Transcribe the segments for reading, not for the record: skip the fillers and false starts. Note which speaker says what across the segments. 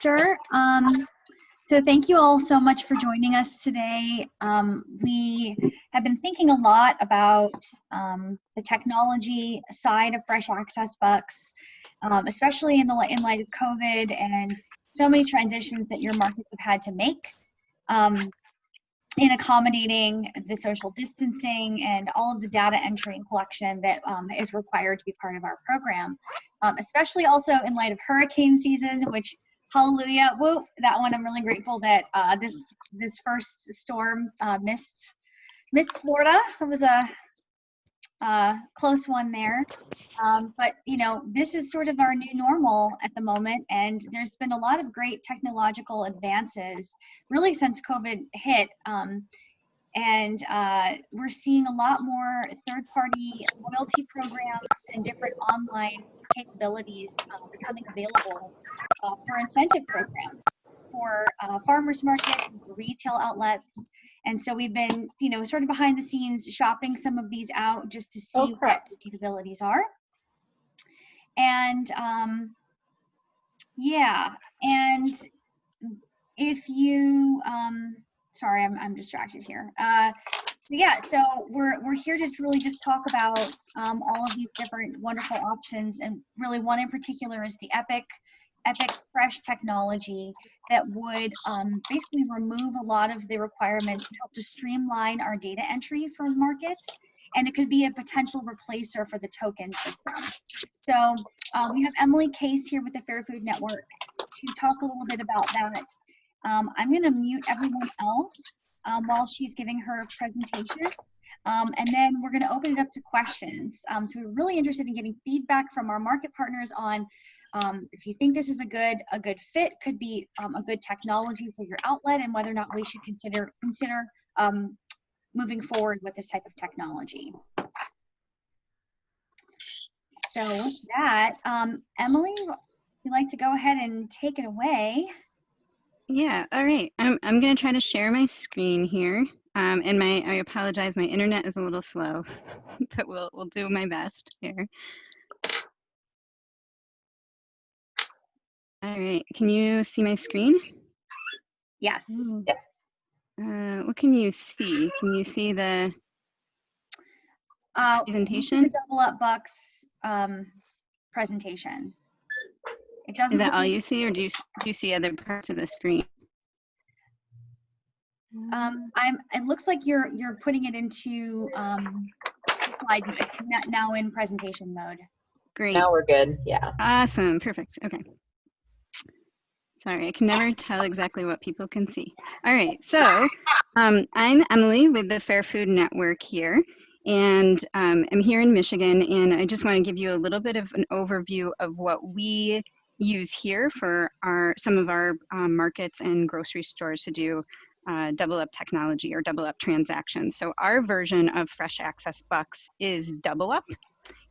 Speaker 1: Sure. So thank you all so much for joining us today. We have been thinking a lot about the technology side of fresh access bucks, especially in light of COVID and so many transitions that your markets have had to make in accommodating the social distancing and all of the data entry and collection that is required to be part of our program, especially also in light of hurricane season, which hallelujah, whoa, that one I'm really grateful that this first storm missed Florida. It was a close one there. But you know, this is sort of our new normal at the moment, and there's been a lot of great technological advances really since COVID hit. And we're seeing a lot more third-party loyalty programs and different online capabilities becoming available for incentive programs for farmers markets, for retail outlets. And so we've been, you know, sort of behind the scenes shopping some of these out just to see what the capabilities are. And yeah, and if you, sorry, I'm distracted here. So yeah, so we're here to really just talk about all of these different wonderful options, and really one in particular is the Epic Fresh technology that would basically remove a lot of the requirements, help to streamline our data entry for markets, and it could be a potential replacer for the token system. So we have Emily Case here with the Fair Food Network to talk a little bit about that. I'm going to mute everyone else while she's giving her presentation, and then we're going to open it up to questions. So we're really interested in getting feedback from our market partners on if you think this is a good fit, could be a good technology for your outlet, and whether or not we should consider moving forward with this type of technology. So with that, Emily, you'd like to go ahead and take it away?
Speaker 2: Yeah, all right. I'm going to try to share my screen here. And I apologize, my internet is a little slow, but we'll do my best here. All right, can you see my screen?
Speaker 1: Yes.
Speaker 3: Yes.
Speaker 2: What can you see? Can you see the presentation?
Speaker 1: The Double Up Bucks presentation. It doesn't.
Speaker 2: Is that all you see, or do you see other parts of the screen?
Speaker 1: It looks like you're putting it into slide. It's now in presentation mode.
Speaker 2: Great.
Speaker 3: Now we're good. Yeah.
Speaker 2: Awesome. Perfect. Okay. Sorry, I can never tell exactly what people can see. All right, so I'm Emily with the Fair Food Network here, and I'm here in Michigan, and I just want to give you a little bit of an overview of what we use here for some of our markets and grocery stores to do double up technology or double up transactions. So our version of Fresh Access Bucks is double up.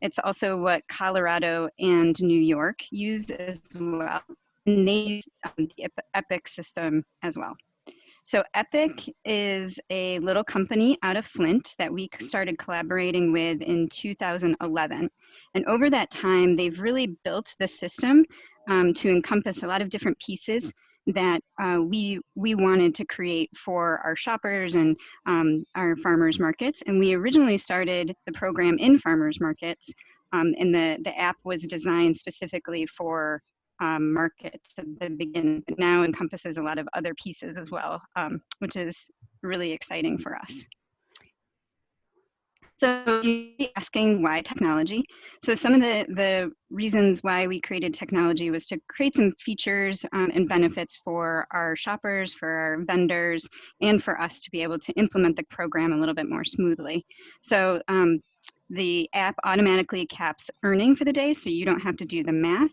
Speaker 2: It's also what Colorado and New York use as well. And they use the Epic system as well. So Epic is a little company out of Flint that we started collaborating with in 2011. And over that time, they've really built the system to encompass a lot of different pieces that we wanted to create for our shoppers and our farmers markets. And we originally started the program in farmers markets, and the app was designed specifically for markets at the beginning, but now encompasses a lot of other pieces as well, which is really exciting for us. So you'd be asking why technology? So some of the reasons why we created technology was to create some features and benefits for our shoppers, for our vendors, and for us to be able to implement the program a little bit more smoothly. So the app automatically caps earning for the day, so you don't have to do the math.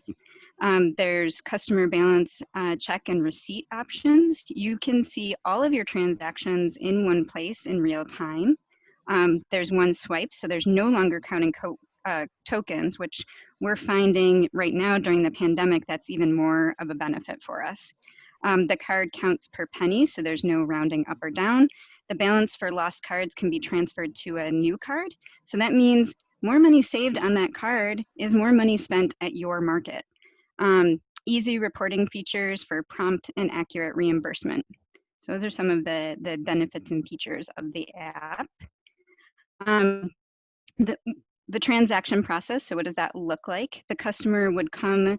Speaker 2: There's customer balance check and receipt options. You can see all of your transactions in one place in real time. There's one swipe, so there's no longer counting tokens, which we're finding right now during the pandemic, that's even more of a benefit for us. The card counts per penny, so there's no rounding up or down. The balance for lost cards can be transferred to a new card. So that means more money saved on that card is more money spent at your market. easy reporting features for prompt and accurate reimbursement. So those are some of the benefits and features of the app. The transaction process, so what does that look like? The customer would come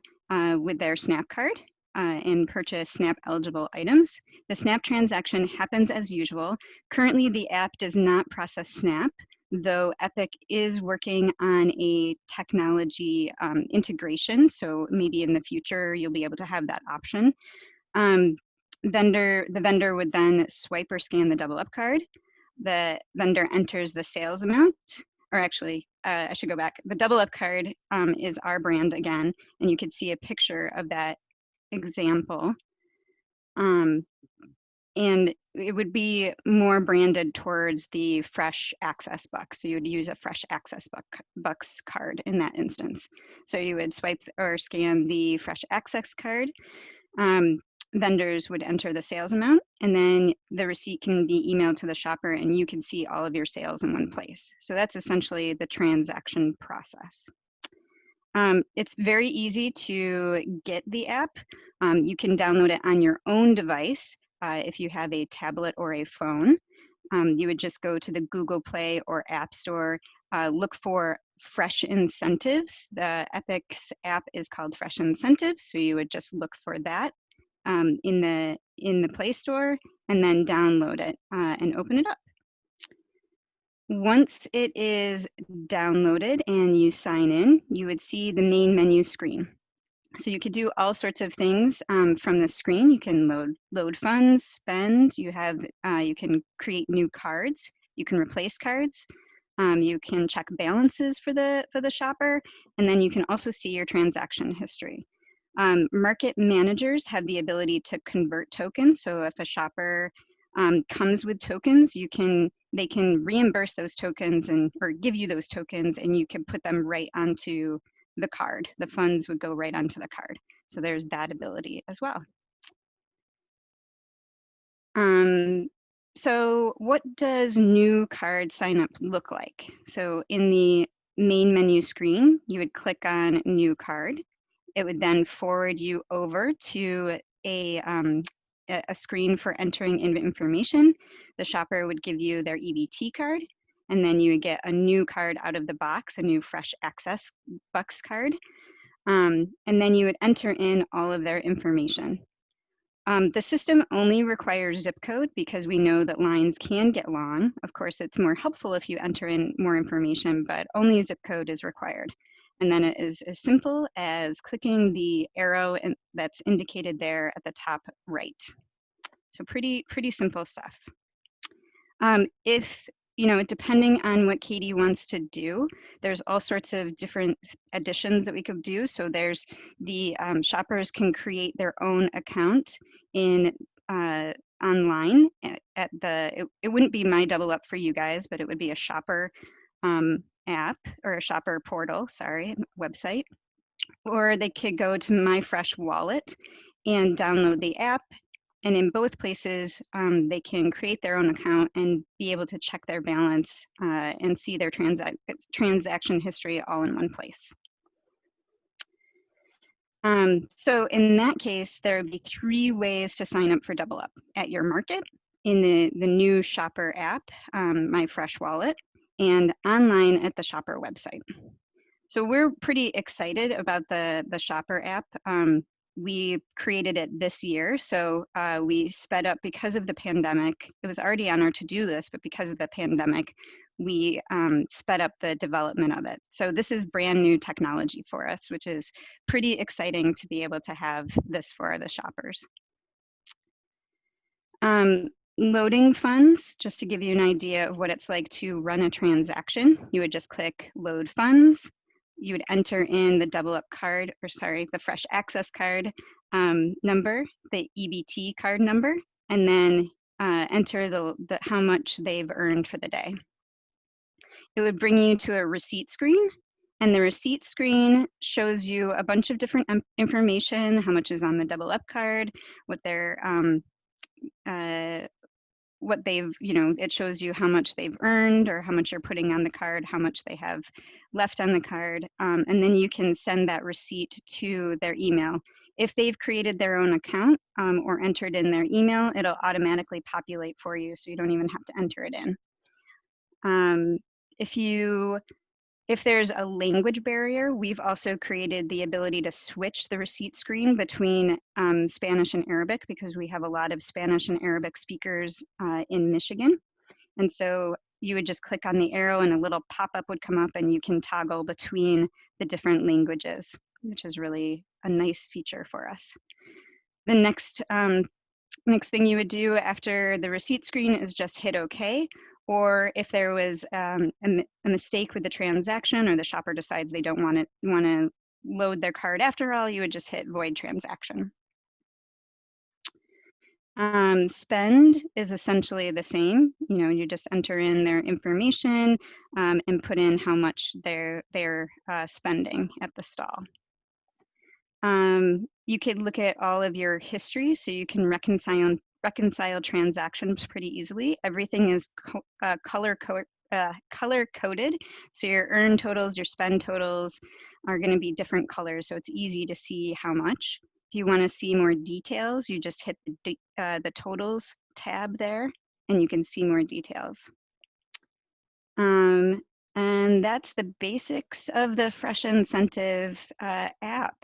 Speaker 2: with their SNAP card and purchase SNAP eligible items. The SNAP transaction happens as usual. Currently, the app does not process SNAP, though Epic is working on a technology integration, so maybe in the future you'll be able to have that option. The vendor would then swipe or scan the double up card. The vendor enters the sales amount, or actually, I should go back. The double up card is our brand again, and you could see a picture of that example. And it would be more branded towards the Fresh Access Bucks. So you would use a Fresh Access Bucks card in that instance. So you would swipe or scan the Fresh Access card. Vendors would enter the sales amount, and then the receipt can be emailed to the shopper, and you can see all of your sales in one place. So that's essentially the transaction process. It's very easy to get the app. You can download it on your own device if you have a tablet or a phone. You would just go to the Google Play or App Store, look for Fresh Incentives. The Epic's app is called Fresh Incentives, so you would just look for that in the Play Store and then download it and open it up. Once it is downloaded and you sign in, you would see the main menu screen. So you could do all sorts of things from the screen. You can load funds, spend. You can create new cards. You can replace cards. You can check balances for the shopper, and then you can also see your transaction history. Market managers have the ability to convert tokens. So if a shopper comes with tokens, they can reimburse those tokens or give you those tokens, and you can put them right onto the card. The funds would go right onto the card. So there's that ability as well. So what does new card sign up look like? So in the main menu screen, you would click on new card. It would then forward you over to a screen for entering in information. The shopper would give you their EBT card, and then you would get a new card out of the box, a new Fresh Access Bucks card. And then you would enter in all of their information. The system only requires zip code because we know that lines can get long. Of course, it's more helpful if you enter in more information, but only zip code is required. And then it is as simple as clicking the arrow that's indicated there at the top right. So pretty simple stuff. Depending on what Katie wants to do, there's all sorts of different additions that we could do. So there's the shoppers can create their own account in online it wouldn't be My Double Up for you guys, but it would be a shopper app or a shopper portal, website. Or they could go to My Fresh Wallet and download the app. And in both places, they can create their own account and be able to check their balance and see their transaction history all in one place. So in that case, there would be 3 ways to sign up for Double Up: at your market, in the new shopper app, My Fresh Wallet, and online at the shopper website. So we're pretty excited about the shopper app. We created it this year, so we sped up because of the pandemic. It was already on our to-do list, but because of the pandemic, we sped up the development of it. So this is brand new technology for us, which is pretty exciting to be able to have this for the shoppers. Loading funds, just to give you an idea of what it's like to run a transaction, you would just click Load Funds. You would enter in the double up card, the Fresh Access card number, the EBT card number, and then enter how much they've earned for the day. It would bring you to a receipt screen, and the receipt screen shows you a bunch of different information: how much is on the double up card, what they're it shows you how much they've earned or how much you're putting on the card, how much they have left on the card, and then you can send that receipt to their email. if they've created their own account or entered in their email, it'll automatically populate for you, so you don't even have to enter it in. If there's a language barrier, we've also created the ability to switch the receipt screen between Spanish and Arabic, because we have a lot of Spanish and Arabic speakers in Michigan. And so you would just click on the arrow and a little pop-up would come up and you can toggle between the different languages, which is really a nice feature for us. The next thing you would do after the receipt screen is just hit OK. Or if there was a mistake with the transaction, or the shopper decides they don't want to load their card after all, you would just hit void transaction. Spend is essentially the same. You just enter in their information and put in how much they're spending at the stall. You could look at all of your history, so you can reconcile transactions pretty easily. Everything is color coded, so your earn totals, your spend totals are going to be different colors, so it's easy to see how much. If you want to see more details, you just hit the totals tab there, and you can see more details. And that's the basics of the Fresh Incentive app.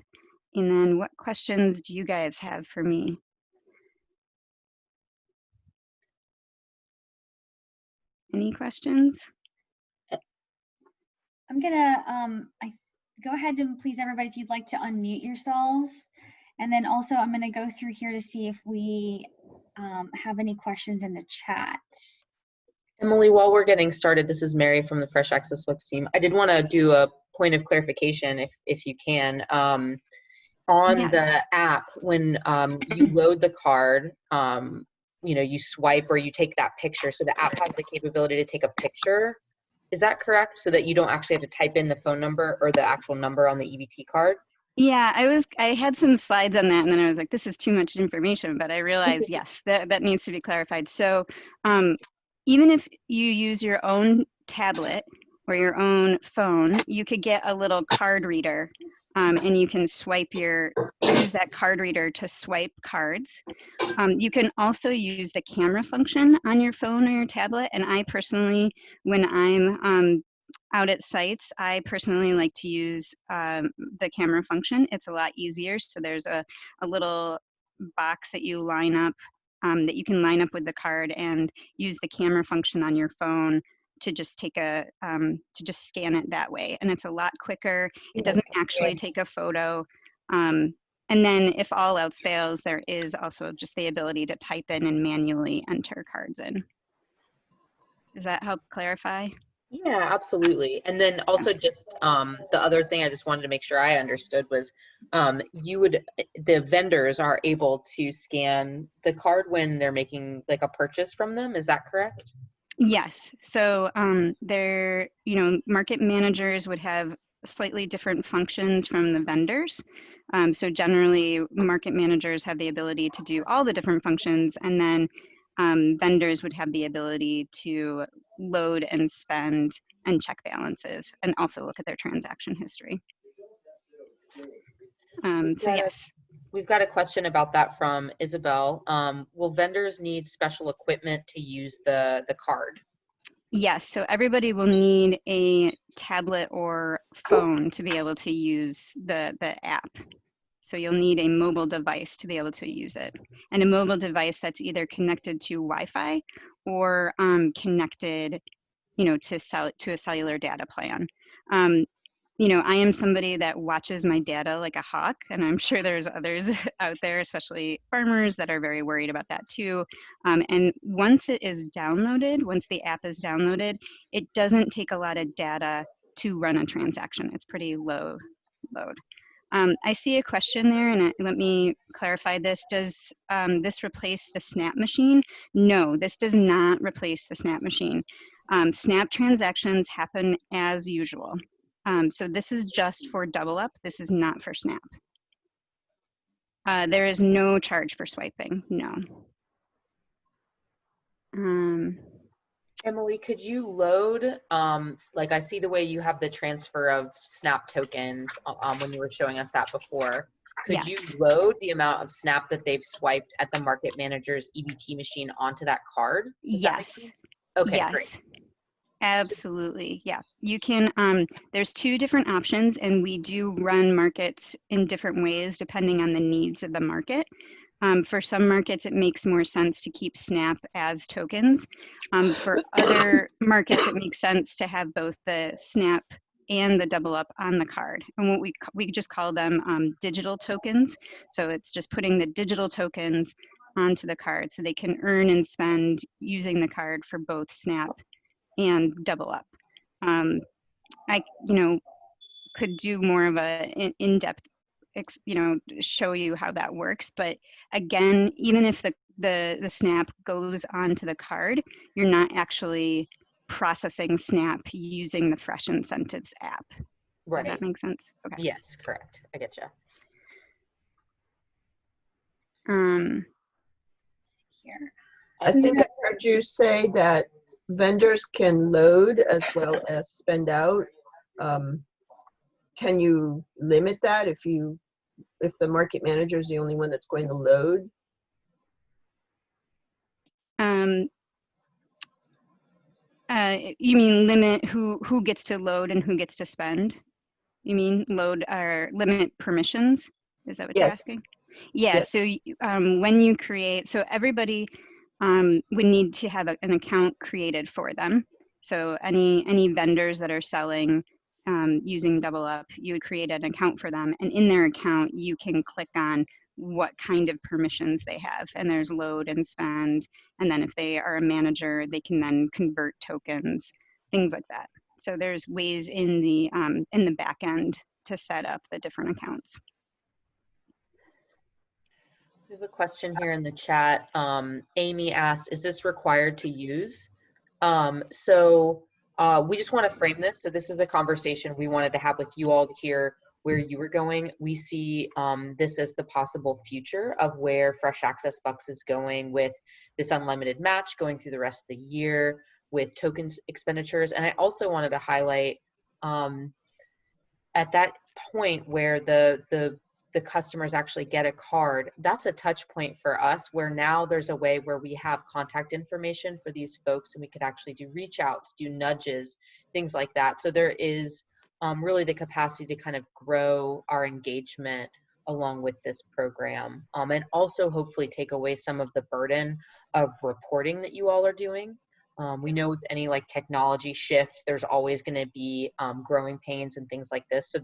Speaker 2: And then what questions do you guys have for me? Any questions?
Speaker 1: I'm gonna go ahead and please everybody, if you'd like to unmute yourselves. And then also I'm gonna go through here to see if we have any questions in the chat.
Speaker 3: Emily, while we're getting started, this is Mary from the Fresh Access Wix team. I did want to do a point of clarification, if you can. On
Speaker 2: Yes.
Speaker 3: the app, when you load the card, you swipe or you take that picture. So the app has the capability to take a picture. Is that correct? So that you don't actually have to type in the phone number or the actual number on the EBT card?
Speaker 2: Yeah, I had some slides on that, and then I was like, this is too much information, but I realized, yes, that needs to be clarified. So even if you use your own tablet or your own phone, you could get a little card reader, and you can use that card reader to swipe cards. You can also use the camera function on your phone or your tablet, and I personally, when I'm out at sites, I personally like to use the camera function. It's a lot easier. So there's a little box that you line up, that you can line up with the card and use the camera function on your phone to just take to just scan it that way. And it's a lot quicker. It doesn't actually take a photo. And then if all else fails, there is also just the ability to type in and manually enter cards in. Does that help clarify?
Speaker 3: Yeah, absolutely. And then also just the other thing I just wanted to make sure I understood was the vendors are able to scan the card when they're making like a purchase from them. Is that correct?
Speaker 2: Yes. So market managers would have slightly different functions from the vendors. So generally, market managers have the ability to do all the different functions, and then vendors would have the ability to load and spend and check balances, and also look at their transaction history. So yes.
Speaker 3: We've got a question about that from Isabel. Will vendors need special equipment to use the card?
Speaker 2: Yes, so everybody will need a tablet or phone to be able to use the app. So you'll need a mobile device to be able to use it, and a mobile device that's either connected to Wi-Fi or connected, to a cellular data plan. I am somebody that watches my data like a hawk, and I'm sure there's others out there, especially farmers, that are very worried about that too. And once it is downloaded, once the app is downloaded, it doesn't take a lot of data to run a transaction. It's pretty low load. I see a question there, and let me clarify this. Does this replace the Snap machine? No, this does not replace the Snap machine. Snap transactions happen as usual. So this is just for Double Up. This is not for Snap. There is no charge for swiping, no.
Speaker 3: Emily, could you load, like I see the way you have the transfer of Snap tokens when you were showing us that before. could you
Speaker 2: Yes.
Speaker 3: load the amount of SNAP that they've swiped at the market manager's EBT machine onto that card? Does that make
Speaker 2: Yes.
Speaker 3: sense? Okay, great.
Speaker 2: Yes. Absolutely. Yeah. You can, there's two different options, and we do run markets in different ways depending on the needs of the market. For some markets, it makes more sense to keep SNAP as tokens. For other markets, it makes sense to have both the SNAP and the double up on the card. And what we just call them digital tokens. So it's just putting the digital tokens onto the card so they can earn and spend using the card for both SNAP and double up. I, could do more of a in-depth, show you how that works. But again, even if the SNAP goes onto the card, you're not actually processing SNAP using the Fresh Incentives app.
Speaker 3: Right.
Speaker 2: Does that make sense? Okay.
Speaker 3: Yes, correct. I get you.
Speaker 1: Here.
Speaker 4: I think I heard you say that vendors can load as well as spend out. Can you limit that if the market manager is the only one that's going to load?
Speaker 2: You mean limit who gets to load and who gets to spend? You mean load or limit permissions? Is that what you're
Speaker 4: Yes.
Speaker 2: asking? Yeah.
Speaker 4: Yes.
Speaker 2: So when you create, so everybody would need to have an account created for them. So any vendors that are selling using Double Up, you would create an account for them, and in their account you can click on what kind of permissions they have, and there's load and spend, and then if they are a manager, they can then convert tokens, things like that. So there's ways in the back end to set up the different accounts.
Speaker 3: We have a question here in the chat. Amy asked, is this required to use? We just want to frame this. So this is a conversation we wanted to have with you all to hear where you were going. We see this as the possible future of where Fresh Access Bucks is going with this unlimited match going through the rest of the year with tokens expenditures. And I also wanted to highlight at that point where the customers actually get a card, that's a touch point for us where now there's a way where we have contact information for these folks and we could actually do reach outs, do nudges, things like that. So there is really the capacity to kind of grow our engagement along with this program, and also hopefully take away some of the burden of reporting that you all are doing. We know with any like technology shift, there's always going to be growing pains and things like this. So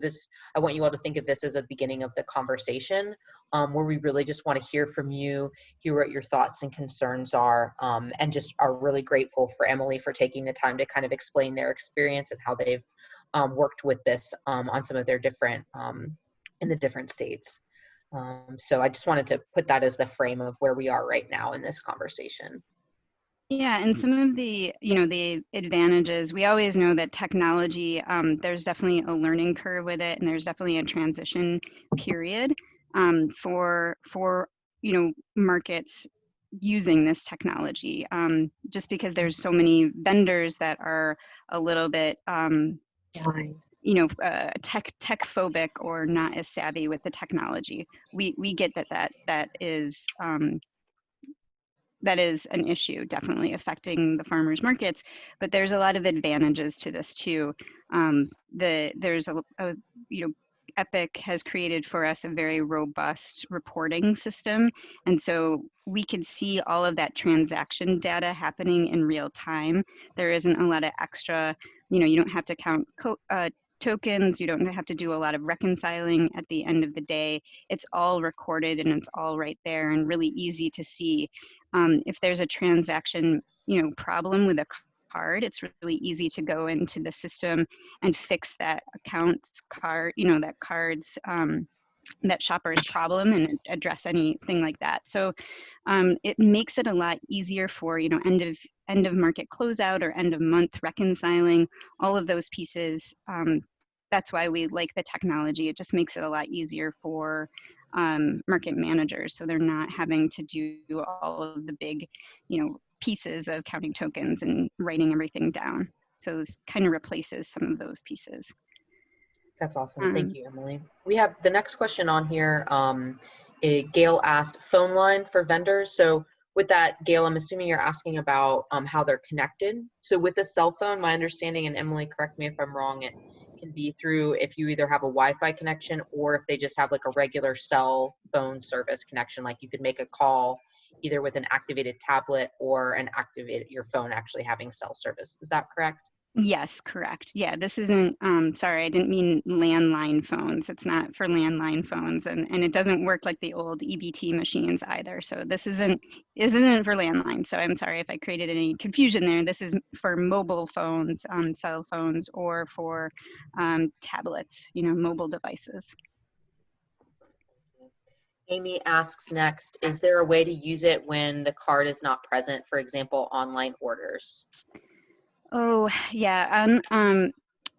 Speaker 3: I want you all to think of this as a beginning of the conversation where we really just want to hear from you, hear what your thoughts and concerns are, and just are really grateful for Emily for taking the time to kind of explain their experience and how they've worked with this on some of their different, in the different states. So I just wanted to put that as the frame of where we are right now in this conversation.
Speaker 2: Yeah, and some of the, the advantages, we always know that technology, there's definitely a learning curve with it, and there's definitely a transition period for markets using this technology, just because there's so many vendors that are a little bit, tech phobic or not as savvy with the technology. We get that is an issue, definitely affecting the farmers markets, but there's a lot of advantages to this too. There's Epic has created for us a very robust reporting system, and so we can see all of that transaction data happening in real time. There isn't a lot of extra, you don't have to count tokens, you don't have to do a lot of reconciling at the end of the day. It's all recorded and it's all right there and really easy to see. If there's a transaction, problem with a card, it's really easy to go into the system and fix that account's card, that card's, that shopper's problem and address anything like that. So it makes it a lot easier for, end of market closeout or end of month reconciling, all of those pieces. That's why we like the technology. It just makes it a lot easier for market managers, so they're not having to do all of the big, pieces of counting tokens and writing everything down. So this kind of replaces some of those pieces.
Speaker 3: That's awesome. Thank you, Emily. We have the next question on here. Gail asked phone line for vendors. So with that, Gail, I'm assuming you're asking about how they're connected. So with the cell phone, my understanding, and Emily, correct me if I'm wrong, it can be through if you either have a Wi-Fi connection or if they just have like a regular cell phone service connection, like you could make a call either with an activated tablet or an activated, your phone actually having cell service. Is that correct?
Speaker 2: Yes, correct. Yeah, this isn't, sorry, I didn't mean landline phones. It's not for landline phones, and it doesn't work like the old EBT machines either. So this isn't for landline. So I'm sorry if I created any confusion there. This is for mobile phones, cell phones, or for tablets, mobile devices.
Speaker 3: Amy asks next, is there a way to use it when the card is not present, for example, online orders?
Speaker 2: Oh, yeah.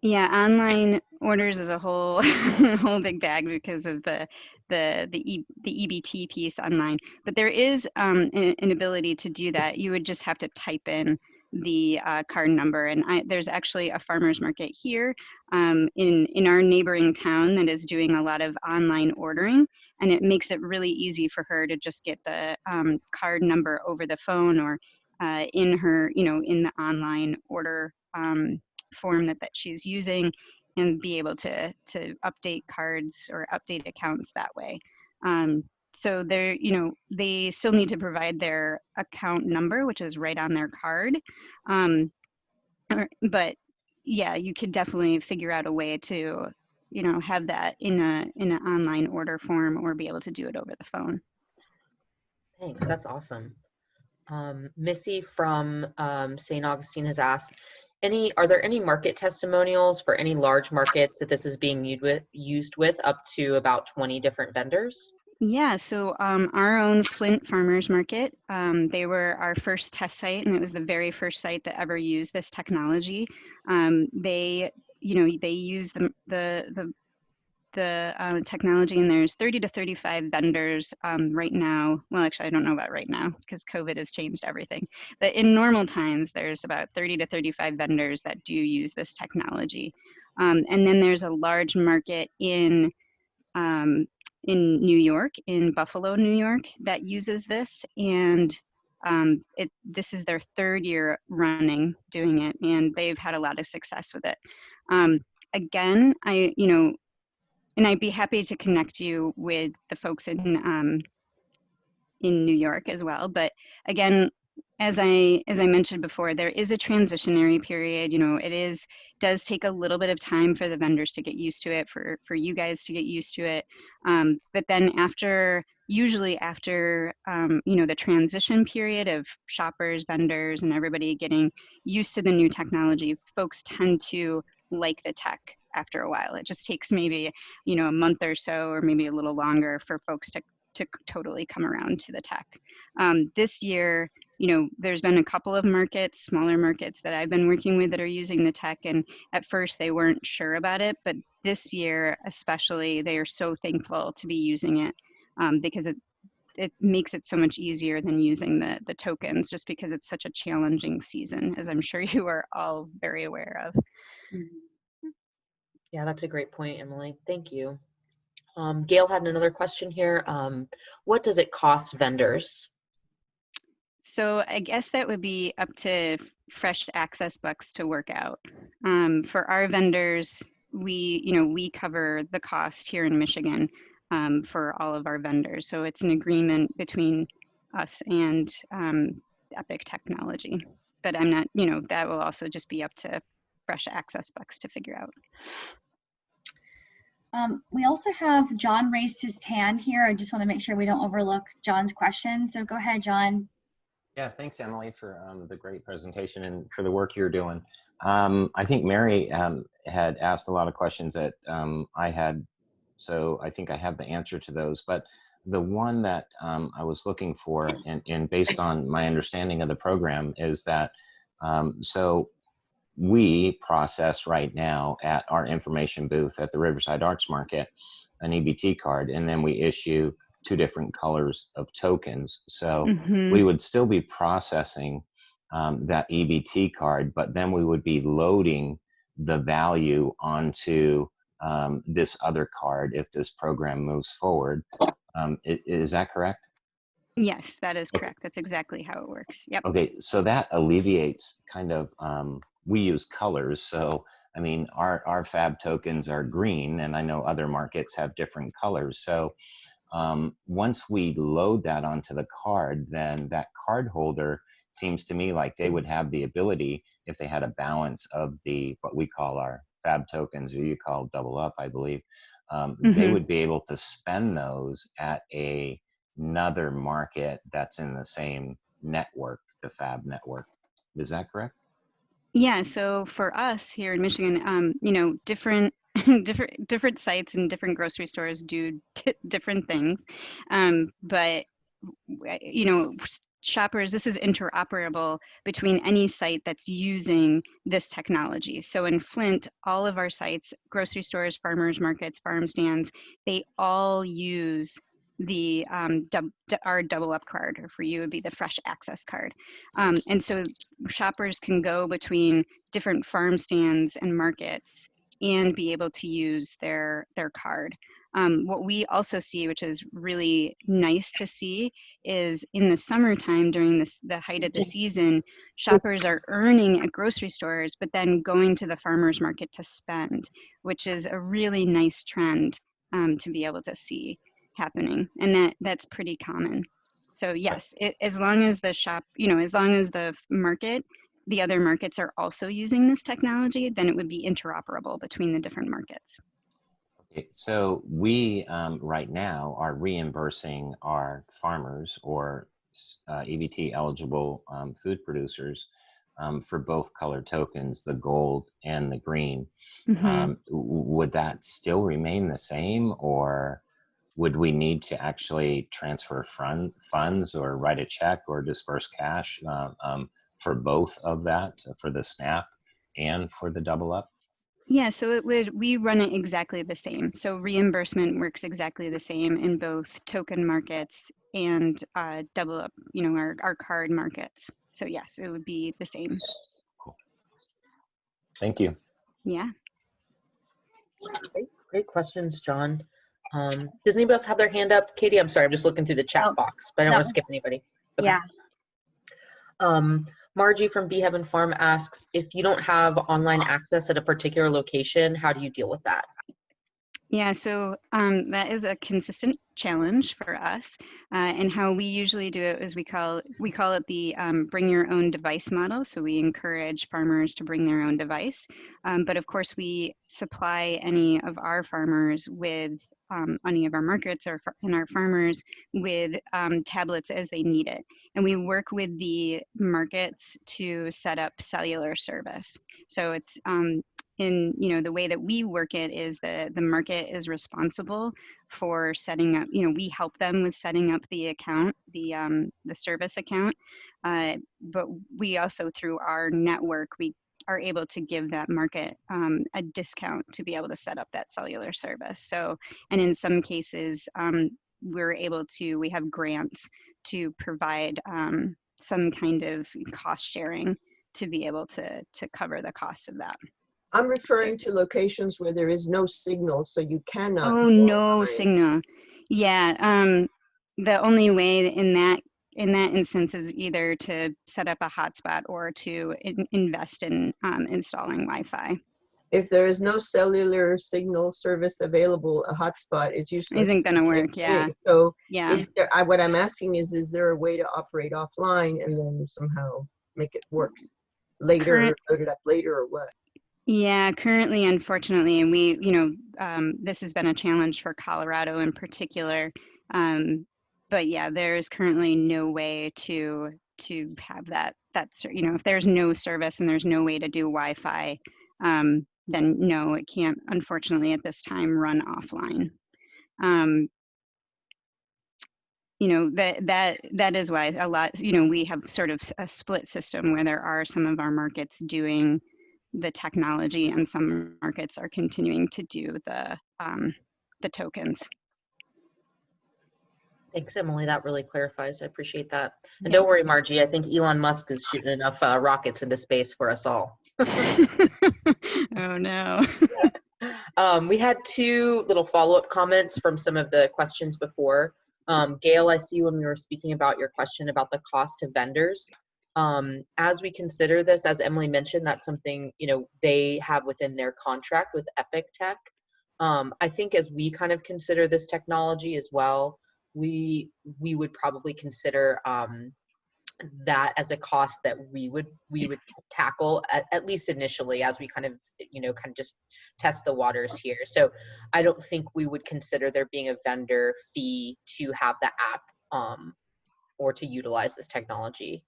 Speaker 2: Yeah, online orders is a whole whole big bag because of the EBT piece online. But there is an ability to do that. You would just have to type in the card number, and there's actually a farmers market here in our neighboring town that is doing a lot of online ordering, and it makes it really easy for her to just get the card number over the phone or in her, in the online order form that she's using, and be able to update cards or update accounts that way. So they're, they still need to provide their account number, which is right on their card. But yeah, you could definitely figure out a way to, have that in an online order form or be able to do it over the phone.
Speaker 3: Thanks, that's awesome. Missy from St. Augustine has asked, are there any market testimonials for any large markets that this is being used with up to about 20 different vendors?
Speaker 2: Yeah, so our own Flint Farmers Market, they were our first test site, and it was the very first site that ever used this technology. They, they use the technology, and there's 30 to 35 vendors right now. Well, actually, I don't know about right now because COVID has changed everything. But in normal times, there's about 30 to 35 vendors that do use this technology. And then there's a large market in New York, in Buffalo, New York, that uses this, and this is their third year running doing it, and they've had a lot of success with it. Again, and I'd be happy to connect you with the folks in New York as well. But again, as I mentioned before, there is a transitionary period. It does take a little bit of time for the vendors to get used to it, for you guys to get used to it. But then usually after the transition period of shoppers, vendors, and everybody getting used to the new technology, folks tend to like the tech after a while. It just takes maybe a month or so, or maybe a little longer, for folks to totally come around to the tech. This year, there's been a couple of markets, smaller markets that I've been working with that are using the tech, and at first they weren't sure about it, but this year especially, they are so thankful to be using it because it makes it so much easier than using the tokens, just because it's such a challenging season, as I'm sure you are all very aware of.
Speaker 3: Yeah, that's a great point, Emily. Thank you. Gail had another question here. What does it cost vendors?
Speaker 2: So I guess that would be up to Fresh Access Bucks to work out. For our vendors, we cover the cost here in Michigan for all of our vendors. So it's an agreement between us and Epic Technology. But I'm not, that will also just be up to Fresh Access Bucks to figure out.
Speaker 1: We also have John raised his hand here. I just want to make sure we don't overlook John's question. So go ahead, John.
Speaker 5: Yeah, thanks, Emily, for the great presentation and for the work you're doing. I think Mary had asked a lot of questions that I had, so I think I have the answer to those. But the one that I was looking for, and based on my understanding of the program, is that so we process right now at our information booth at the Riverside Arts Market an EBT card, and then we issue 2 different colors of tokens. So we would still be processing that EBT card, but then we would be loading the value onto this other card if this program moves forward. Is that correct?
Speaker 2: Yes, that is correct. That's exactly how it works. Yep.
Speaker 5: Okay, so that alleviates kind of, we use colors. So, I mean, our FAB tokens are green, and I know other markets have different colors. So once we load that onto the card, then that card holder seems to me like they would have the ability, if they had a balance of what we call our FAB tokens, or you call double up, I believe, they would be able to spend those at another market that's in the same network, the FAB network. Is that correct?
Speaker 2: Yeah, so for us here in Michigan, you know, different different sites and different grocery stores do different things, but you know, shoppers, this is interoperable between any site that's using this technology. So in Flint, all of our sites, grocery stores, farmers markets, farm stands, they all use the our double up card, or for you would be the fresh access card. And so shoppers can go between different farm stands and markets and be able to use their card. What we also see, which is really nice to see, is in the summertime during the height of the season, shoppers are earning at grocery stores, but then going to the farmers market to spend, which is a really nice trend to be able to see happening, and that's pretty common. So yes, as long as the shop, you know, as long as the market, the other markets are also using this technology, then it would be interoperable between the different markets.
Speaker 5: Okay, so we right now are reimbursing our farmers or EBT eligible food producers for both color tokens, the gold and the green. Would that still remain the same, or would we need to actually transfer funds or write a check or disperse cash for both of that, for the SNAP and for the double up?
Speaker 2: Yeah, so we run it exactly the same. So reimbursement works exactly the same in both token markets and double up, you know, our card markets. So yes, it would be the same.
Speaker 5: Cool. Thank you.
Speaker 2: Yeah.
Speaker 3: Great questions, John. Does anybody else have their hand up? Katie, I'm sorry, I'm just looking through the chat box, but I don't want to skip anybody. Okay.
Speaker 1: Yeah.
Speaker 3: Margie from Bee Heaven Farm asks, if you don't have online access at a particular location, how do you deal with that?
Speaker 2: Yeah, so that is a consistent challenge for us, and how we usually do it is we call it the bring your own device model. So we encourage farmers to bring their own device, but of course we supply any of our farmers with any of our markets and our farmers with tablets as they need it, and we work with the markets to set up cellular service. So it's in, you know, the way that we work it is the market is responsible for setting up, you know, we help them with setting up the account, the service account, but we also, through our network, we are able to give that market a discount to be able to set up that cellular service. So, and in some cases, we have grants to provide some kind of cost sharing to be able to cover the cost of that.
Speaker 4: I'm referring to locations where there is no signal, so you cannot.
Speaker 2: Oh, no signal. Yeah. The only way in that instance is either to set up a hotspot or to invest in installing Wi-Fi.
Speaker 4: If there is no cellular signal service available, a hotspot is useless.
Speaker 2: Isn't going to work. Yeah.
Speaker 4: So
Speaker 2: yeah.
Speaker 4: What I'm asking is there a way to operate offline and then somehow make it work later, load it up later, or what?
Speaker 2: Yeah, currently, unfortunately, and we, you know, this has been a challenge for Colorado in particular. But yeah, there's currently no way to have that, you know, if there's no service and there's no way to do Wi-Fi, then no, it can't, unfortunately, at this time, run offline. You know, that is why a lot, you know, we have sort of a split system where there are some of our markets doing the technology and some markets are continuing to do the tokens.
Speaker 3: Thanks, Emily. That really clarifies. I appreciate that. And don't worry, Margie, I think Elon Musk is shooting enough rockets into space for us all.
Speaker 2: Oh, no.
Speaker 3: We had two little follow-up comments from some of the questions before. Gail, I see when we were speaking about your question about the cost to vendors. As we consider this, as Emily mentioned, that's something, you know, they have within their contract with Epic Tech. I think as we kind of consider this technology as well, we would probably consider that as a cost that we would tackle at least initially, as we kind of, you know, kind of just test the waters here. So I don't think we would consider there being a vendor fee to have the app or to utilize this technology,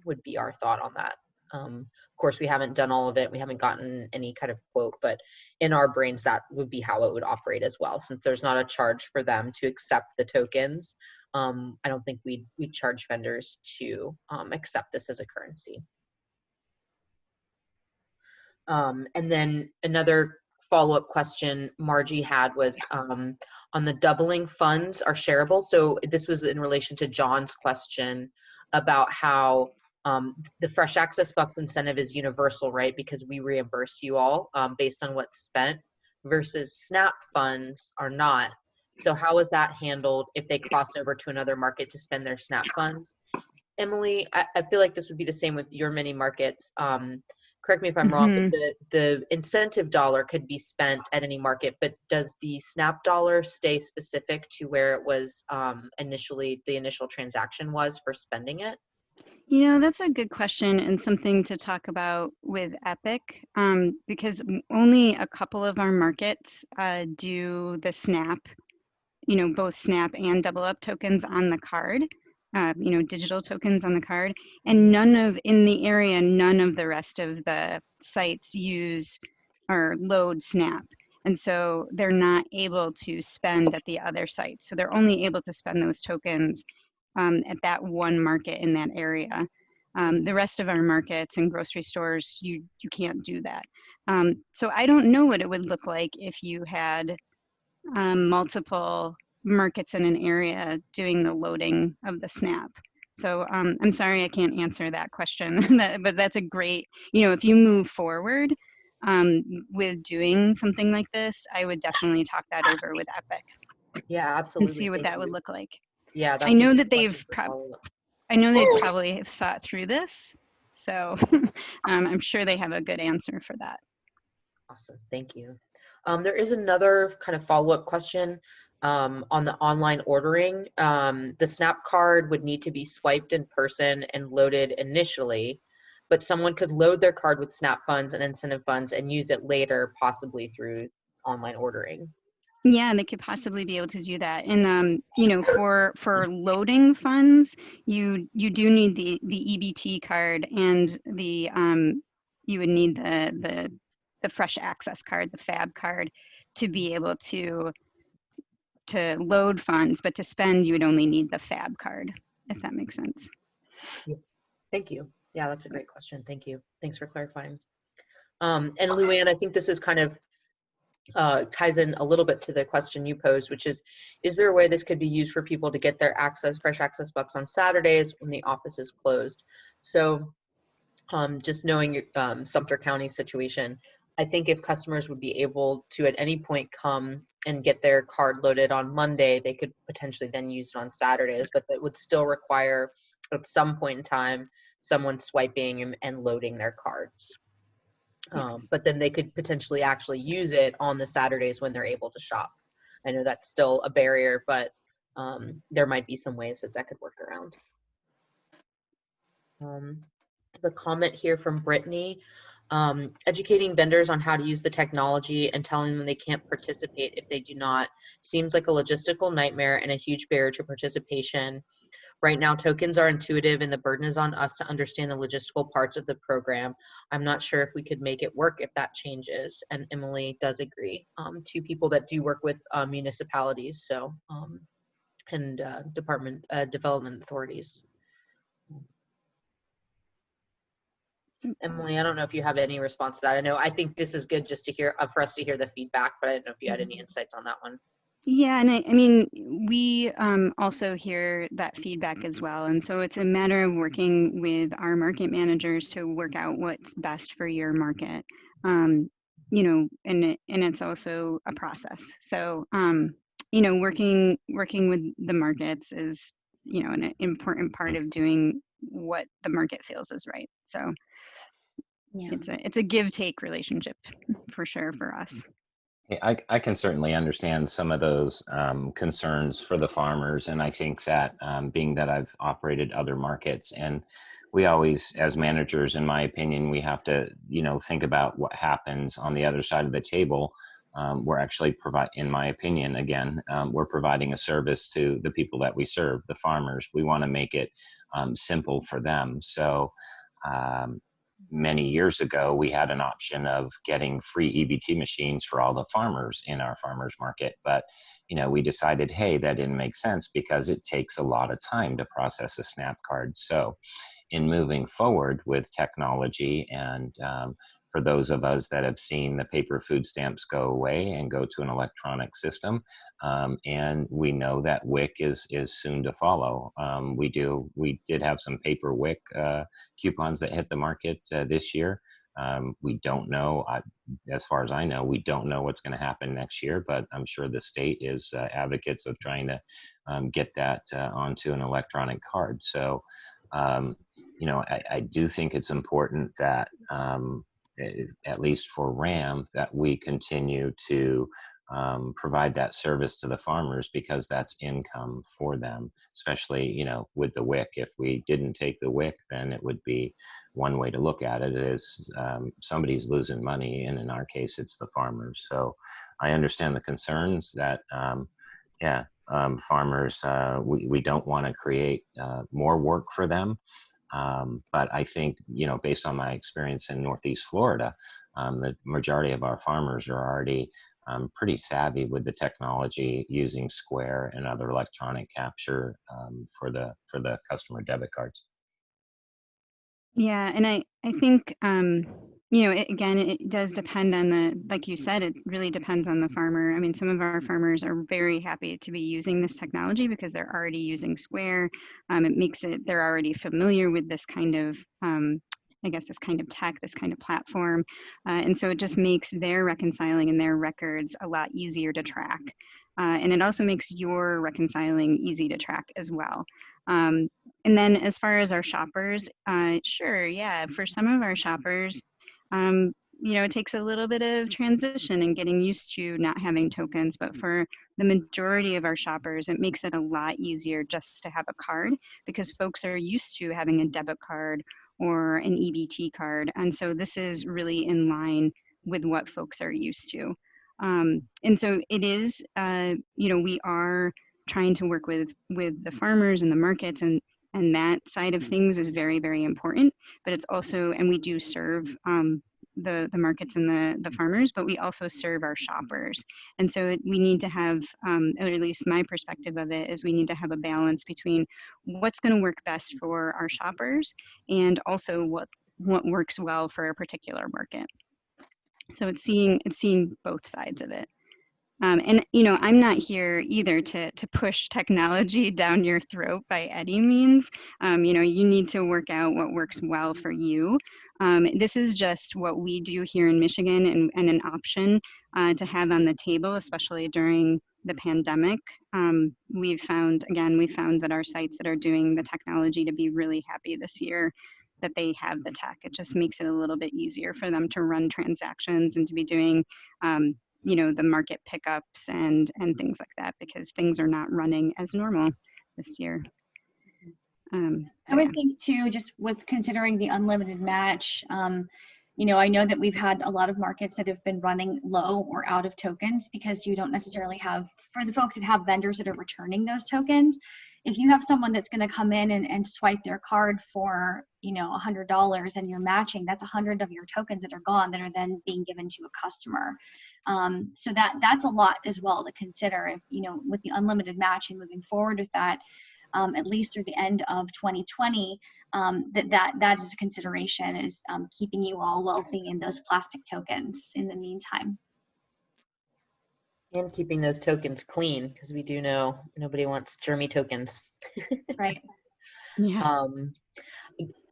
Speaker 3: would be our thought on that. Of course, we haven't done all of it. We haven't gotten any kind of quote, but in our brains, that would be how it would operate as well. Since there's not a charge for them to accept the tokens, I don't think we'd charge vendors to accept this as a currency. And then another follow-up question Margie had was on the doubling funds are shareable. So this was in relation to John's question about how the Fresh Access Bucks incentive is universal, right? Because we reimburse you all based on what's spent, versus SNAP funds are not. So how is that handled if they cross over to another market to spend their SNAP funds? Emily, I feel like this would be the same with your many markets. Correct me if I'm wrong, but the incentive dollar could be spent at any market, but does the SNAP dollar stay specific to where it was initially, the initial transaction was for spending it?
Speaker 2: You know, that's a good question and something to talk about with Epic, because only a couple of our markets do the SNAP, you know, both SNAP and double up tokens on the card, you know, digital tokens on the card. And none of the rest of the sites use or load SNAP. And so they're not able to spend at the other sites. So they're only able to spend those tokens at that one market in that area. The rest of our markets and grocery stores, you can't do that. So I don't know what it would look like if you had multiple markets in an area doing the loading of the SNAP. So I'm sorry I can't answer that question, but that's a great, you know, if you move forward with doing something like this, I would definitely talk that over with Epic.
Speaker 3: Yeah, absolutely.
Speaker 2: And see what that would look like.
Speaker 3: Yeah,
Speaker 2: I know that they've probably thought through this, so I'm sure they have a good answer for that.
Speaker 3: Awesome, thank you. There is another kind of follow-up question on the online ordering. The SNAP card would need to be swiped in person and loaded initially, but someone could load their card with SNAP funds and incentive funds and use it later, possibly through online ordering.
Speaker 2: Yeah, they could possibly be able to do that. And you know, for loading funds, you do need the EBT card, and the you would need the Fresh Access card, the FAB card, to be able to load funds. But to spend, you would only need the FAB card, if that makes sense.
Speaker 3: Yes, thank you. Yeah, that's a great question. Thank you. Thanks for clarifying. And Luann, I think this is kind of ties in a little bit to the question you posed, which is there a way this could be used for people to get their Fresh Access Bucks on Saturdays when the office is closed? So just knowing Sumter County's situation, I think if customers would be able to at any point come and get their card loaded on Monday, they could potentially then use it on Saturdays, but that would still require at some point in time someone swiping and loading their cards. Yes. But then they could potentially actually use it on the Saturdays when they're able to shop. I know that's still a barrier, but there might be some ways that could work around. The comment here from Brittany, educating vendors on how to use the technology and telling them they can't participate if they do not seems like a logistical nightmare and a huge barrier to participation. Right now, tokens are intuitive and the burden is on us to understand the logistical parts of the program. I'm not sure if we could make it work if that changes. And Emily does agree. Two people that do work with municipalities, so and development authorities. Emily, I don't know if you have any response to that. I think this is good just to hear for us to hear the feedback, but I don't know if you had any insights on that one.
Speaker 2: Yeah, and I mean, we also hear that feedback as well. And so it's a matter of working with our market managers to work out what's best for your market. you know, and it's also a process. So, you know, working with the markets is, you know, an important part of doing what the market feels is right. So
Speaker 1: Yeah.
Speaker 2: it's a give take relationship for sure for us.
Speaker 5: I can certainly understand some of those concerns for the farmers. And I think that being that I've operated other markets, and we always, as managers, in my opinion, we have to, you know, think about what happens on the other side of the table. We're actually in my opinion, again, we're providing a service to the people that we serve, the farmers. We want to make it simple for them. So, um, many years ago, we had an option of getting free EBT machines for all the farmers in our farmers market. But, you know, we decided, hey, that didn't make sense because it takes a lot of time to process a SNAP card. So in moving forward with technology, and for those of us that have seen the paper food stamps go away and go to an electronic system, and we know that WIC is soon to follow. We did have some paper WIC coupons that hit the market this year. We don't know, as far as I know, we don't know what's going to happen next year, but I'm sure the state is advocates of trying to get that onto an electronic card. So, you know, I do think it's important that, at least for RAM, that we continue to provide that service to the farmers, because that's income for them, especially, you know, with the WIC. If we didn't take the WIC, then it would be one way to look at it is somebody's losing money, and in our case, it's the farmers. So I understand the concerns that, farmers, we don't want to create more work for them. But I think, you know, based on my experience in Northeast Florida, the majority of our farmers are already pretty savvy with the technology, using Square and other electronic capture for the customer debit cards.
Speaker 2: Yeah, and I think, you know, again, it does depend on like you said, it really depends on the farmer. I mean, some of our farmers are very happy to be using this technology because they're already using Square. It makes it, they're already familiar with this kind of, I guess, this kind of tech, this kind of platform. And so it just makes their reconciling and their records a lot easier to track. And it also makes your reconciling easy to track as well. And then as far as our shoppers, sure, yeah, for some of our shoppers, you know, it takes a little bit of transition and getting used to not having tokens, but for the majority of our shoppers, it makes it a lot easier just to have a card, because folks are used to having a debit card or an EBT card. And so this is really in line with what folks are used to. And so it is, you know, we are trying to work with the farmers and the markets, and that side of things is very, very important. But it's also, and we do serve the markets and the farmers, but we also serve our shoppers. And so we need to have, or at least my perspective of it is, we need to have a balance between what's going to work best for our shoppers and also what works well for a particular market. So it's seeing both sides of it. And you know, I'm not here either to push technology down your throat by any means. You know, you need to work out what works well for you. This is just what we do here in Michigan, and an option to have on the table, especially during the pandemic. We found that our sites that are doing the technology to be really happy this year that they have the tech. It just makes it a little bit easier for them to run transactions and to be doing you know, the market pickups and things like that, because things are not running as normal this year.
Speaker 1: I would think too, just with considering the unlimited match, you know, I know that we've had a lot of markets that have been running low or out of tokens, because you don't necessarily have, for the folks that have vendors that are returning those tokens, if you have someone that's going to come in and swipe their card for, you know, $100 and you're matching, that's 100 of your tokens that are gone that are then being given to a customer. So that's a lot as well to consider, if, you know, with the unlimited match and moving forward with that, at least through the end of 2020, that is a consideration, is keeping you all wealthy in those plastic tokens in the meantime.
Speaker 3: And keeping those tokens clean, because we do know nobody wants germy tokens.
Speaker 1: Right.
Speaker 2: Yeah.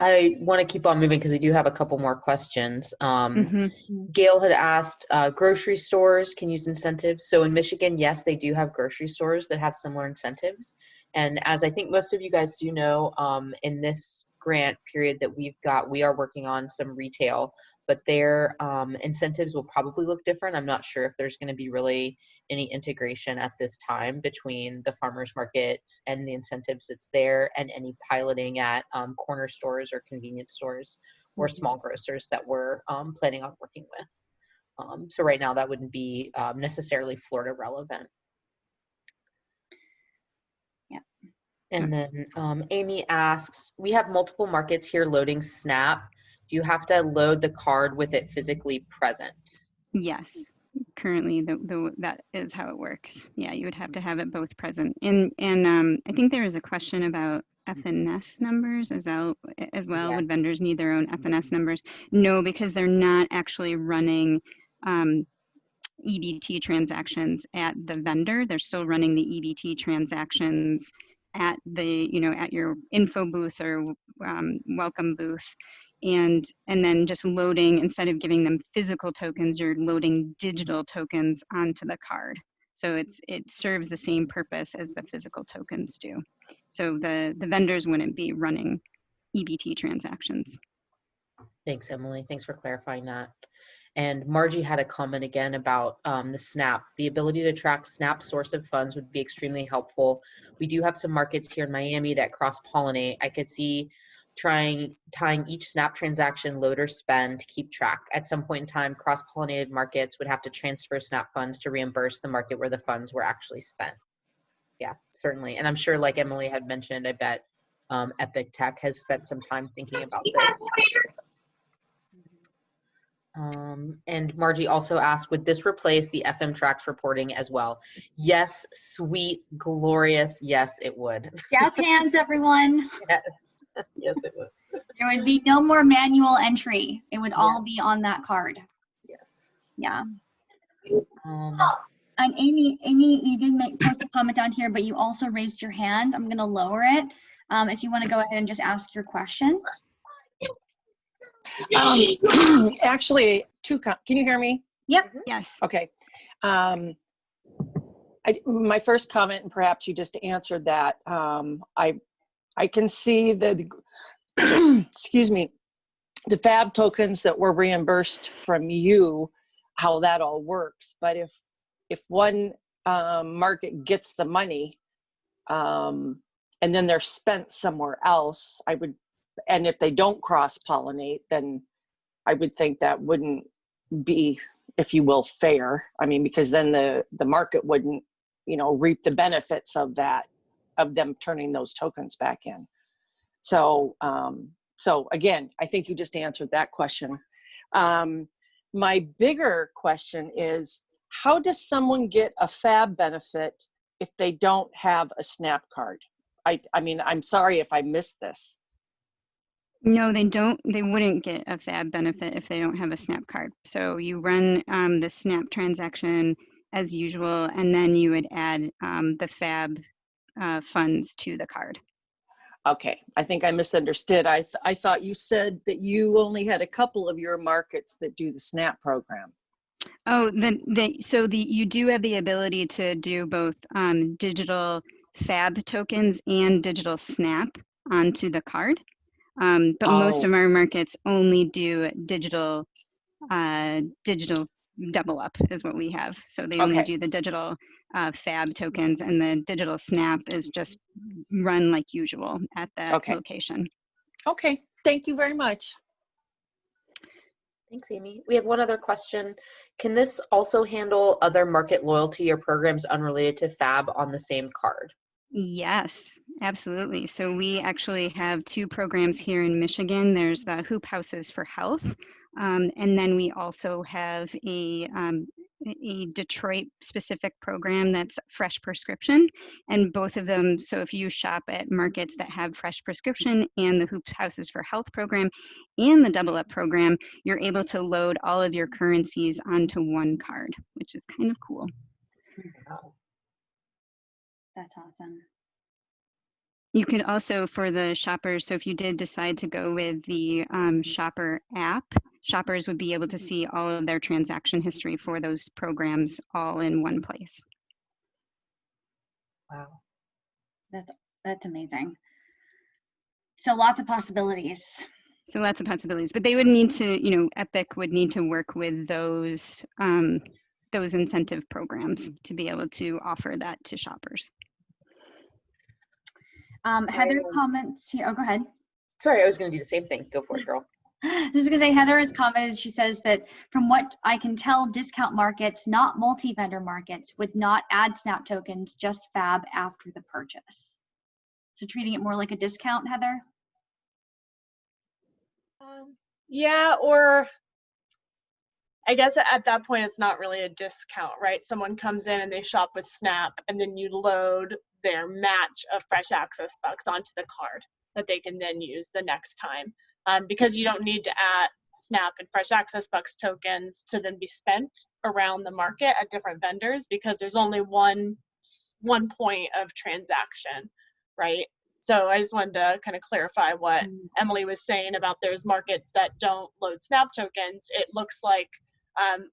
Speaker 3: I want to keep on moving because we do have a couple more questions.
Speaker 2: Mhm.
Speaker 3: Gail had asked, grocery stores can use incentives. So in Michigan, yes, they do have grocery stores that have similar incentives. And as I think most of you guys do know, in this grant period that we've got, we are working on some retail, but their incentives will probably look different. I'm not sure if there's going to be really any integration at this time between the farmers market and the incentives that's there and any piloting at corner stores or convenience stores or small grocers that we're planning on working with. So right now that wouldn't be necessarily Florida relevant.
Speaker 1: Yeah.
Speaker 3: And then Amy asks, we have multiple markets here loading SNAP. Do you have to load the card with it physically present?
Speaker 2: Yes. Currently, that is how it works. Yeah, you would have to have it both present. And I think there is a question about FNS numbers as well.
Speaker 3: Yeah.
Speaker 2: Would vendors need their own FNS numbers? No, because they're not actually running EBT transactions at the vendor. They're still running the EBT transactions at the, at your info booth or welcome booth. And then just loading, instead of giving them physical tokens, you're loading digital tokens onto the card. So it serves the same purpose as the physical tokens do. So the vendors wouldn't be running EBT transactions.
Speaker 3: Thanks, Emily. Thanks for clarifying that. And Margie had a comment again about the SNAP. The ability to track SNAP source of funds would be extremely helpful. We do have some markets here in Miami that cross-pollinate. I could see tying each SNAP transaction load or spend to keep track. At some point in time, cross-pollinated markets would have to transfer SNAP funds to reimburse the market where the funds were actually spent. Yeah, certainly. And I'm sure, like Emily had mentioned, I bet Epic Tech has spent some time thinking about this. And Margie also asked, would this replace the FM tracks reporting as well? Yes, sweet, glorious, yes, it would.
Speaker 1: Jazz hands, everyone.
Speaker 3: Yes, yes, it would.
Speaker 1: There would be no more manual entry. It would all be on that card.
Speaker 3: Yes.
Speaker 1: Yeah. And Amy, you did post a comment down here, but you also raised your hand. I'm going to lower it. If you want to go ahead and just ask your question.
Speaker 6: Actually, can you hear me?
Speaker 1: Yep.
Speaker 2: Yes.
Speaker 6: Okay. My first comment, and perhaps you just answered that. I can see the excuse me, the FAB tokens that were reimbursed from you, how that all works. But if one market gets the money and then they're spent somewhere else, and if they don't cross-pollinate, then I would think that wouldn't be, if you will, fair. I mean, because then the market wouldn't, reap the benefits of that, of them turning those tokens back in. So again, I think you just answered that question. My bigger question is, how does someone get a FAB benefit if they don't have a SNAP card? I mean, I'm sorry if I missed this.
Speaker 2: No, they don't. They wouldn't get a FAB benefit if they don't have a SNAP card. So you run the SNAP transaction as usual, and then you would add the FAB funds to the card.
Speaker 6: Okay, I think I misunderstood. I thought you said that you only had a couple of your markets that do the SNAP program.
Speaker 2: Oh, you do have the ability to do both digital FAB tokens and digital SNAP onto the card. But most of our markets only do digital double up is what we have. So they only do the digital FAB tokens, and the digital SNAP is just run like usual at that location.
Speaker 6: Okay, thank you very much.
Speaker 3: Thanks, Amy. We have one other question. Can this also handle other market loyalty or programs unrelated to FAB on the same card?
Speaker 2: Yes, absolutely. So we actually have two programs here in Michigan. There's the Hoop Houses for Health, and then we also have a Detroit specific program that's Fresh Prescription. And both of them, so if you shop at markets that have Fresh Prescription and the Hoop Houses for Health program and the Double Up program, you're able to load all of your currencies onto one card, which is kind of cool.
Speaker 3: Wow.
Speaker 1: That's awesome.
Speaker 2: You could also, for the shoppers, so if you did decide to go with the shopper app, shoppers would be able to see all of their transaction history for those programs all in one place.
Speaker 3: Wow.
Speaker 1: That's amazing. So lots of possibilities.
Speaker 2: So lots of possibilities, but they would need to, you know, Epic would need to work with those incentive programs to be able to offer that to shoppers.
Speaker 1: Heather comments here. Oh, go ahead.
Speaker 3: Sorry, I was going to do the same thing. Go for it, girl.
Speaker 1: This is because Heather has commented. She says that from what I can tell, discount markets, not multi-vendor markets, would not add SNAP tokens, just FAB after the purchase. So treating it more like a discount, Heather?
Speaker 7: Yeah, or I guess at that point, it's not really a discount, right? Someone comes in and they shop with SNAP, and then you load their match of fresh access bucks onto the card that they can then use the next time. Because you don't need to add SNAP and fresh access bucks tokens to then be spent around the market at different vendors, because there's only one point of transaction, right? So I just wanted to kind of clarify what Emily was saying about those markets that don't load SNAP tokens. It looks like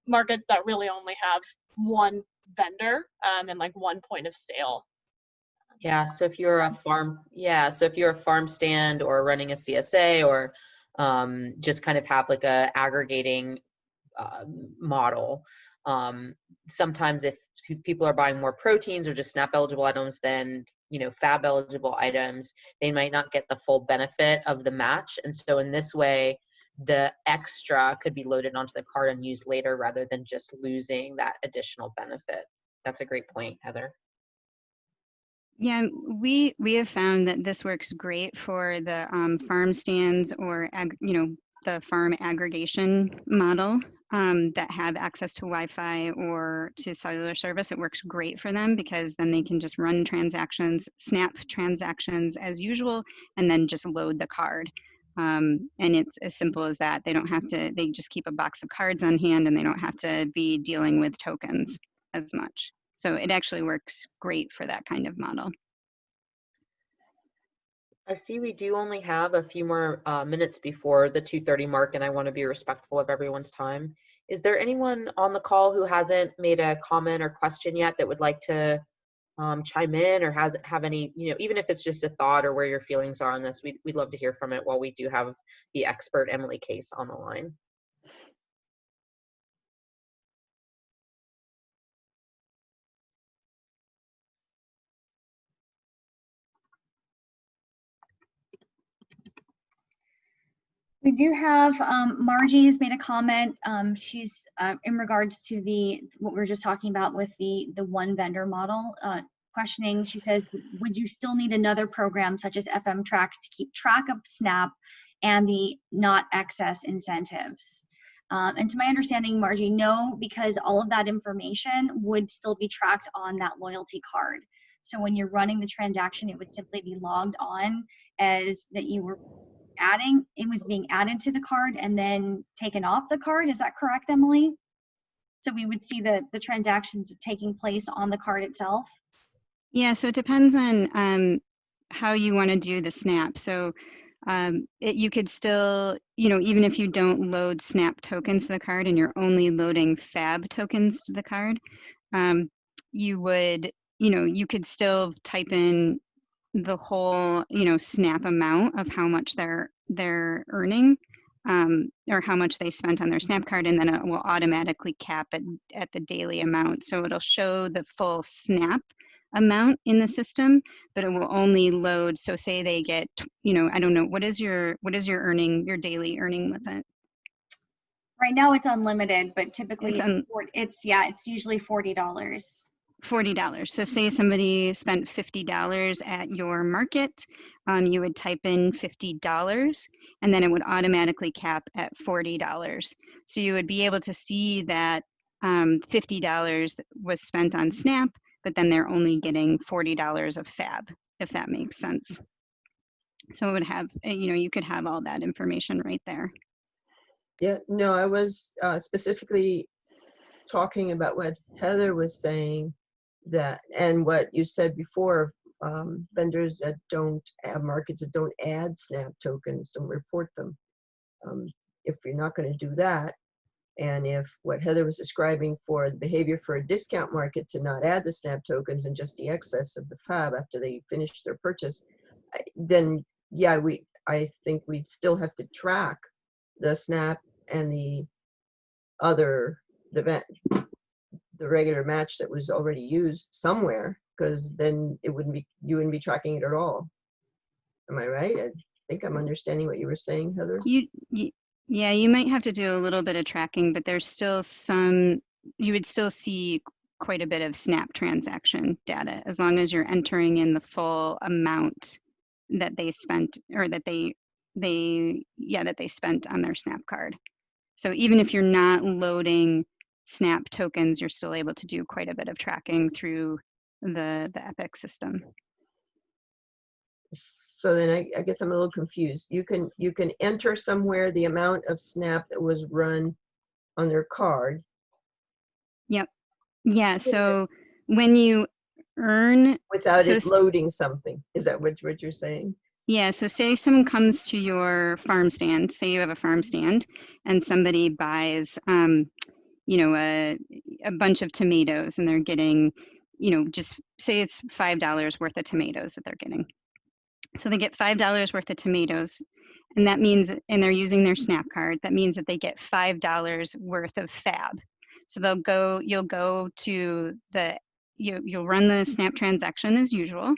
Speaker 7: markets that really only have one vendor and like one point of sale.
Speaker 3: Yeah, so if you're a farm, so if you're a farm stand or running a CSA or just kind of have like a aggregating model, sometimes if people are buying more proteins or just SNAP eligible items than, you know, FAB eligible items, they might not get the full benefit of the match. And so in this way, the extra could be loaded onto the card and used later rather than just losing that additional benefit. That's a great point, Heather.
Speaker 2: Yeah, we have found that this works great for the farm stands or the farm aggregation model that have access to Wi-Fi or to cellular service. It works great for them because then they can just run transactions, SNAP transactions as usual, and then just load the card. And it's as simple as that. They don't have to. They just keep a box of cards on hand, and they don't have to be dealing with tokens as much. So it actually works great for that kind of model.
Speaker 3: I see we do only have a few more minutes before the 2:30 mark, and I want to be respectful of everyone's time. Is there anyone on the call who hasn't made a comment or question yet that would like to chime in or have any, you know, even if it's just a thought or where your feelings are on this, we'd love to hear from it while we do have the expert Emily Case on the line.
Speaker 1: We do have Margie has made a comment. She's in regards to what we were just talking about with the one vendor model questioning. She says, would you still need another program such as FM Tracks to keep track of SNAP and the not excess incentives? And to my understanding, Margie, no, because all of that information would still be tracked on that loyalty card. So when you're running the transaction, it would simply be logged on as that you were it was being added to the card and then taken off the card. Is that correct, Emily? So we would see the transactions taking place on the card itself?
Speaker 2: Yeah, so it depends on how you want to do the SNAP. So you could still, you know, even if you don't load SNAP tokens to the card and you're only loading FAB tokens to the card, you would, you know, you could still type in the whole, you know, SNAP amount of how much they're earning or how much they spent on their SNAP card, and then it will automatically cap it at the daily amount. So it'll show the full SNAP amount in the system, but it will only load. So say they get, you know, I don't know, what is your your daily earning limit?
Speaker 1: Right now it's unlimited, but typically it's usually $40.
Speaker 2: $40. So say somebody spent $50 at your market, you would type in $50 and then it would automatically cap at $40. So you would be able to see that $50 was spent on SNAP, but then they're only getting $40 of FAB, if that makes sense. So it would have, you know, you could have all that information right there.
Speaker 4: Yeah, no, I was specifically talking about what Heather was saying, that and what you said before vendors that don't have markets that don't add SNAP tokens, don't report them. If you're not going to do that, and if what Heather was describing for the behavior for a discount market to not add the SNAP tokens and just the excess of the FAB after they finish their purchase, then yeah, I think we'd still have to track the SNAP and the regular match that was already used somewhere, because then you wouldn't be tracking it at all. Am I right? I think I'm understanding what you were saying, Heather.
Speaker 2: Yeah, you might have to do a little bit of tracking, but there's still you would still see quite a bit of SNAP transaction data as long as you're entering in the full amount that they spent, or that they spent on their SNAP card. So even if you're not loading SNAP tokens, you're still able to do quite a bit of tracking through the Epic system.
Speaker 4: So then I guess I'm a little confused. You can enter somewhere the amount of SNAP that was run on their card.
Speaker 2: Yep. Yeah. So when you earn
Speaker 4: without it loading something, is that what you're saying?
Speaker 2: Yeah. So say someone comes to your farm stand. Say you have a farm stand, and somebody buys, a bunch of tomatoes, and they're getting, just say it's $5 worth of tomatoes that they're getting. So they get $5 worth of tomatoes, and that means, and they're using their SNAP card, that means that they get $5 worth of FAB. So you'll go to you'll run the SNAP transaction as usual,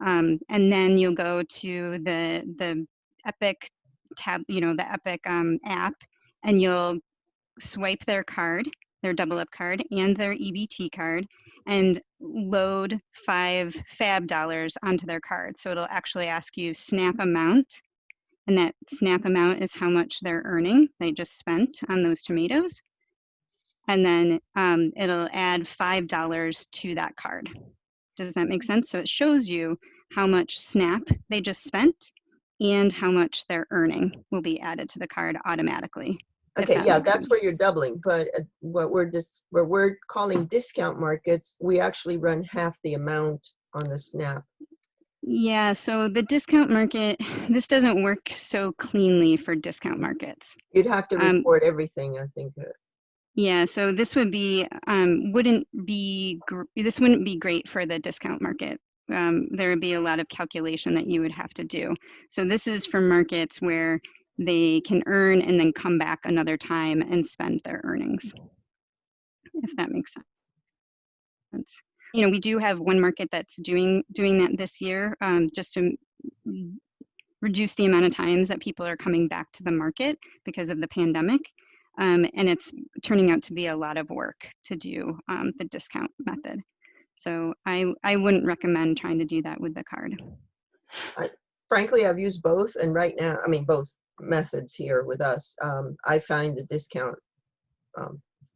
Speaker 2: and then you'll go to the Epic tab, the Epic app, and you'll swipe their card, their double up card, and their EBT card, and load 5 FAB dollars onto their card. So it'll actually ask you SNAP amount, and that SNAP amount is how much they're earning, they just spent on those tomatoes. And then it'll add $5 to that card. Does that make sense? So it shows you how much SNAP they just spent and how much they're earning will be added to the card automatically.
Speaker 4: Okay, yeah, that's where you're doubling. But what we're calling discount markets, we actually run half the amount on the SNAP.
Speaker 2: Yeah, so the discount market, this doesn't work so cleanly for discount markets.
Speaker 4: You'd have to report everything, I think.
Speaker 2: Yeah, so this would be this wouldn't be great for the discount market. There would be a lot of calculation that you would have to do. So this is for markets where they can earn and then come back another time and spend their earnings, if that makes sense. We do have one market that's doing that this year, just to reduce the amount of times that people are coming back to the market because of the pandemic. And it's turning out to be a lot of work to do the discount method. So I wouldn't recommend trying to do that with the card.
Speaker 4: Frankly, I've used both, and right now, I mean, both methods here with us. I find the discount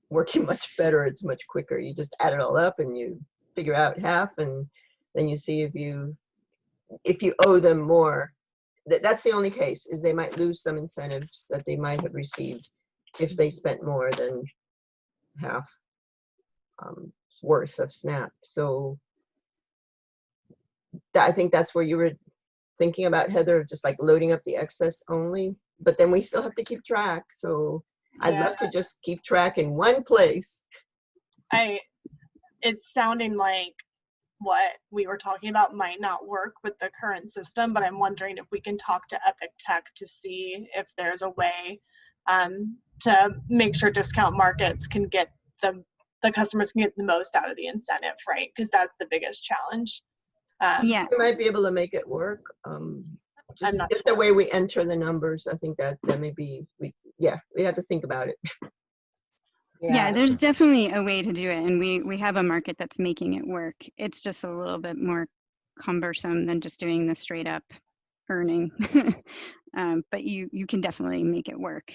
Speaker 4: working much better. It's much quicker. You just add it all up and you figure out half, and then you see if you owe them more. That's the only case, is they might lose some incentives that they might have received if they spent more than half worth of SNAP. So I think that's where you were thinking about, Heather, of just like loading up the excess only, but then we still have to keep track. So I'd love to just keep track in one place.
Speaker 7: It's sounding like what we were talking about might not work with the current system, but I'm wondering if we can talk to Epic Tech to see if there's a way to make sure discount markets can get the customers can get the most out of the incentive, right? Because that's the biggest challenge.
Speaker 2: Yeah,
Speaker 4: we might be able to make it work. Just the way we enter the numbers, I think that may be, we have to think about it.
Speaker 2: Yeah, there's definitely a way to do it, and we have a market that's making it work. It's just a little bit more cumbersome than just doing the straight up earning, but you can definitely make it work.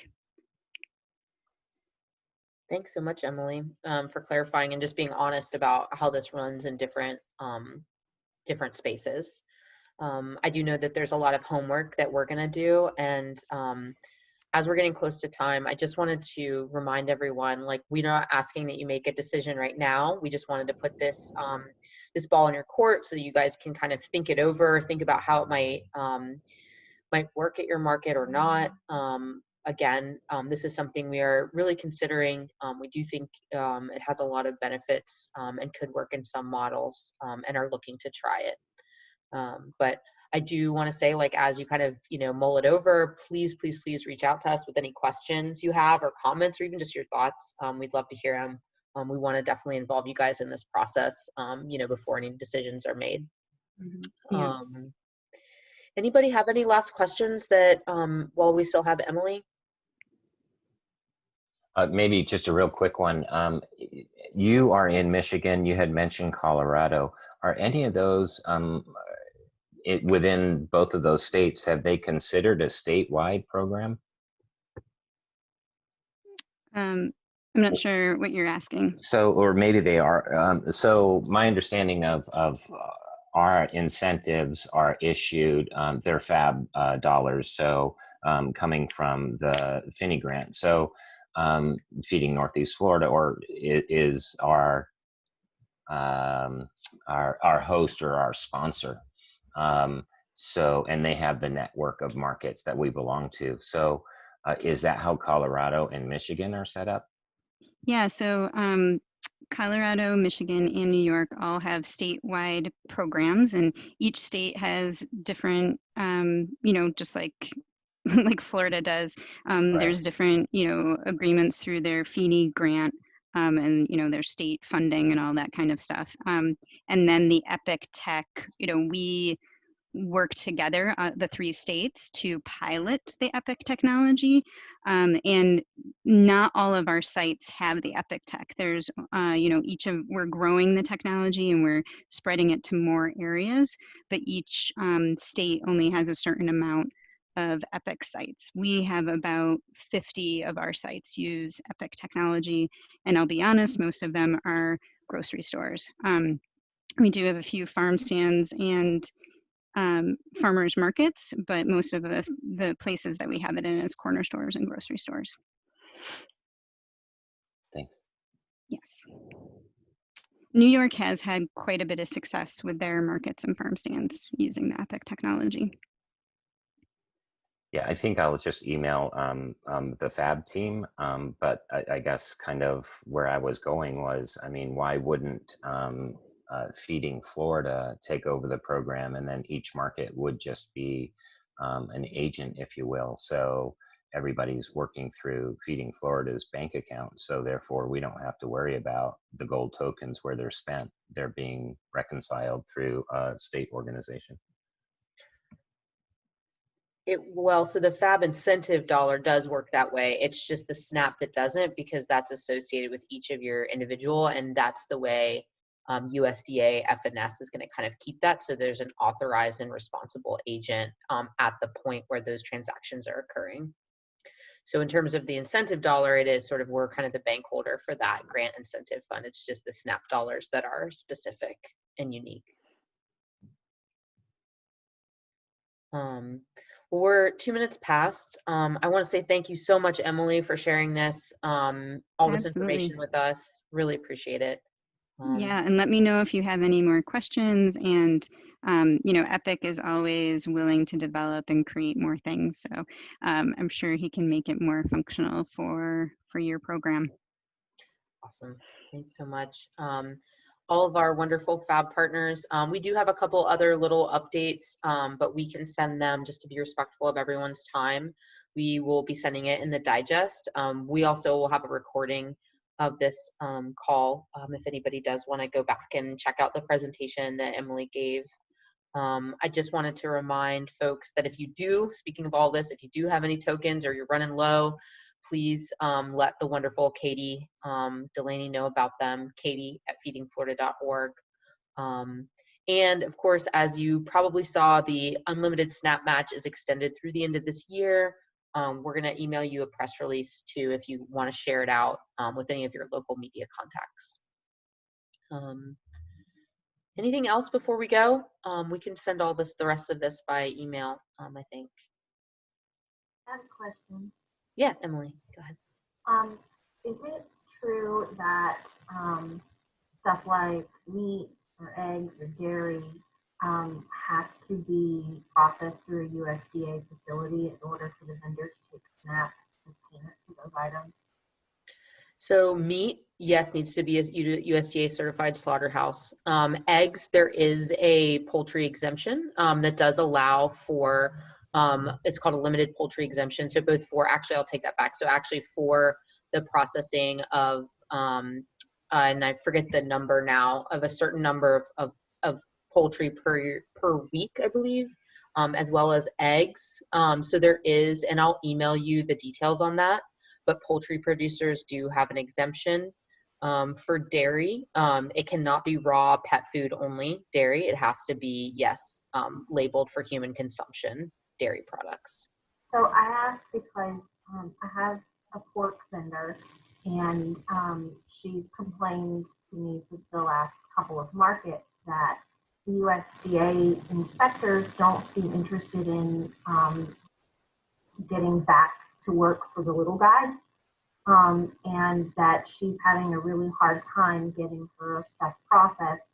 Speaker 3: Thanks so much, Emily, for clarifying and just being honest about how this runs in different spaces. I do know that there's a lot of homework that we're going to do, and as we're getting close to time, I just wanted to remind everyone, like, we're not asking that you make a decision right now. We just wanted to put this this ball in your court so that you guys can kind of think it over, think about how it might work at your market or not. Again, this is something we are really considering. We do think it has a lot of benefits and could work in some models, and are looking to try it. But I do want to say, like, as you kind of, mull it over, please, please, please reach out to us with any questions you have or comments or even just your thoughts. We'd love to hear them. We want to definitely involve you guys in this process, before any decisions are made.
Speaker 2: Yeah.
Speaker 3: Anybody have any last questions that, while we still have Emily?
Speaker 5: Maybe just a real quick one. You are in Michigan. You had mentioned Colorado. Are any of those within both of those states? Have they considered a statewide program?
Speaker 2: I'm not sure what you're asking.
Speaker 5: So, or maybe they are. So, my understanding of our incentives are issued, they're FAB dollars. So, coming from the Finney grant. So, Feeding Northeast Florida, or is our host or our sponsor. So, and they have the network of markets that we belong to. So, is that how Colorado and Michigan are set up?
Speaker 2: Yeah, so Colorado, Michigan, and New York all have statewide programs, and each state has different, just like like Florida does.
Speaker 5: Right.
Speaker 2: There's different, agreements through their FENI grant, and their state funding and all that kind of stuff. And then the Epic Tech, we work together, the 3 states, to pilot the Epic technology. And not all of our sites have the Epic tech. There's, we're growing the technology and we're spreading it to more areas, but each state only has a certain amount of Epic sites. We have about 50 of our sites use Epic technology, and I'll be honest, most of them are grocery stores. We do have a few farm stands and farmers markets, but most of the places that we have it in is corner stores and grocery stores.
Speaker 5: Thanks.
Speaker 2: Yes. New York has had quite a bit of success with their markets and farm stands using the Epic technology.
Speaker 5: Yeah, I think I'll just email the FAB team, but I guess kind of where I was going was, I mean, why wouldn't Feeding Florida take over the program, and then each market would just be an agent, if you will. So everybody's working through Feeding Florida's bank account. So therefore, we don't have to worry about the gold tokens where they're spent. They're being reconciled through a state organization.
Speaker 3: So the FAB incentive dollar does work that way. It's just the SNAP that doesn't, because that's associated with each of your individual, and that's the way USDA FNS is going to kind of keep that. So there's an authorized and responsible agent at the point where those transactions are occurring. So in terms of the incentive dollar, it is sort of, we're kind of the bank holder for that grant incentive fund. It's just the SNAP dollars that are specific and unique. We're 2 minutes past. I want to say thank you so much, Emily, for sharing this, all this information with us. Really appreciate it.
Speaker 2: Yeah, and let me know if you have any more questions. And Epic is always willing to develop and create more things. So I'm sure he can make it more functional for your program.
Speaker 3: Awesome. Thanks so much. All of our wonderful FAB partners. We do have a couple other little updates, but we can send them just to be respectful of everyone's time. We will be sending it in the digest. We also will have a recording of this call if anybody does want to go back and check out the presentation that Emily gave. I just wanted to remind folks that if you do, speaking of all this, if you do have any tokens or you're running low, please let the wonderful Katie Delaney know about them, katie@feedingflorida.org. And of course, as you probably saw, the unlimited SNAP match is extended through the end of this year. We're going to email you a press release too if you want to share it out with any of your local media contacts. Anything else before we go? We can send all this, the rest of this, by email, I think.
Speaker 8: I have a question.
Speaker 3: Yeah, Emily, go ahead.
Speaker 8: Is it true that stuff like wheat or eggs or dairy has to be processed through a USDA facility in order for the vendor to take SNAP as payment for those items?
Speaker 3: So meat, yes, needs to be a USDA certified slaughterhouse. Eggs, there is a poultry exemption that does allow for, it's called a limited poultry exemption. So both for, actually, I'll take that back. So actually for the processing of, and I forget the number now, of a certain number of poultry per week, I believe, as well as eggs. So there is, and I'll email you the details on that, but poultry producers do have an exemption. For dairy, it cannot be raw pet food only dairy. It has to be, yes, labeled for human consumption dairy products.
Speaker 8: So I asked because I have a pork vendor, and she's complained to me for the last couple of markets that the USDA inspectors don't seem interested in getting back to work for the little guy, and that she's having a really hard time getting her stuff processed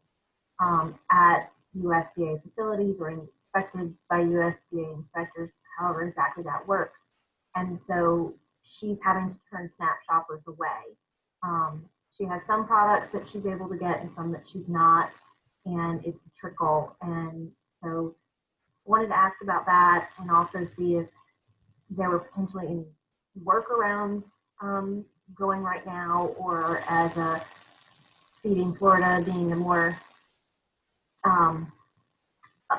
Speaker 8: at USDA facilities or inspected by USDA inspectors, however exactly that works. And so she's having to turn SNAP shoppers away. She has some products that she's able to get and some that she's not, and it's a trickle. And so wanted to ask about that and also see if there were potentially any workarounds going right now, or as a Feeding Florida being a more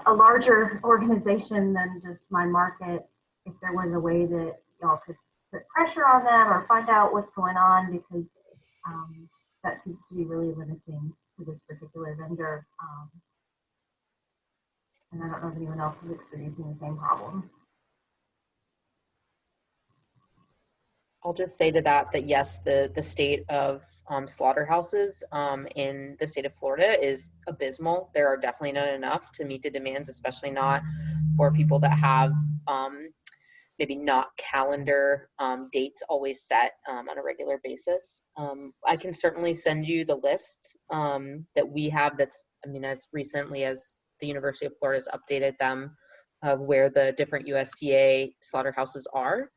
Speaker 8: a larger organization than just my market, if there was a way that y'all could put pressure on them or find out what's going on, because that seems to be really limiting to this particular vendor. And I don't know if anyone else is experiencing the same problem.
Speaker 3: I'll just say to that yes, the state of slaughterhouses in the state of Florida is abysmal. There are definitely not enough to meet the demands, especially not for people that have maybe not calendar dates always set on a regular basis. I can certainly send you the list that we have that's, I mean, as recently as the University of Florida has updated them of where the different USDA slaughterhouses are.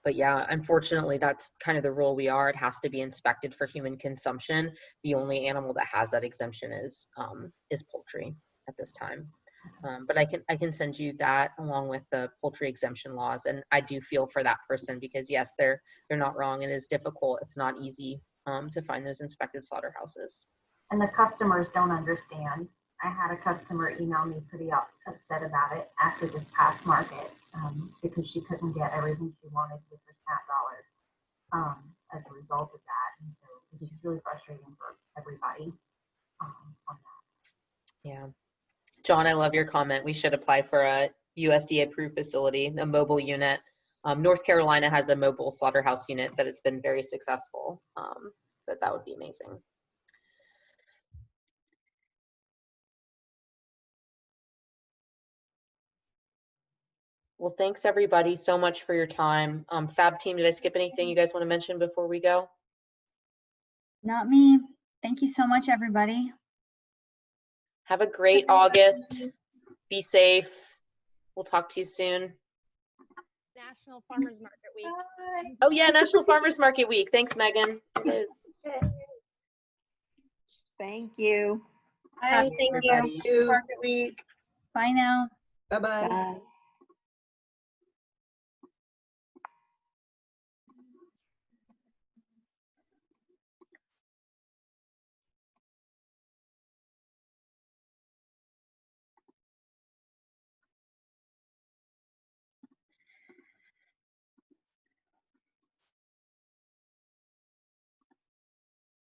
Speaker 3: But yeah, unfortunately, that's kind of the rule we are. It has to be inspected for human consumption. The only animal that has that exemption is poultry at this time. But I can send you that along with the poultry exemption laws. And I do feel for that person because yes, they're not wrong. It is difficult. It's not easy to find those inspected slaughterhouses.
Speaker 8: And the customers don't understand. I had a customer email me pretty upset about it after this past market because she couldn't get everything she wanted with her SNAP dollars as a result of that. And so it's just really frustrating for everybody on that.
Speaker 3: Yeah. John, I love your comment. We should apply for a USDA approved facility, a mobile unit. North Carolina has a mobile slaughterhouse unit that it's been very successful. That would be amazing. Well, thanks everybody so much for your time. FAB team, did I skip anything you guys want to mention before we go?
Speaker 1: Not me. Thank you so much, everybody.
Speaker 3: Have a great August. Be safe. We'll talk to you soon.
Speaker 7: National Farmers Market Week.
Speaker 3: Oh yeah, National Farmers Market Week. Thanks, Megan. It is.
Speaker 9: Thank you.
Speaker 7: Hi, thank
Speaker 3: everybody.
Speaker 7: you. Market Week.
Speaker 1: Bye now.
Speaker 4: Bye-bye.
Speaker 9: Bye.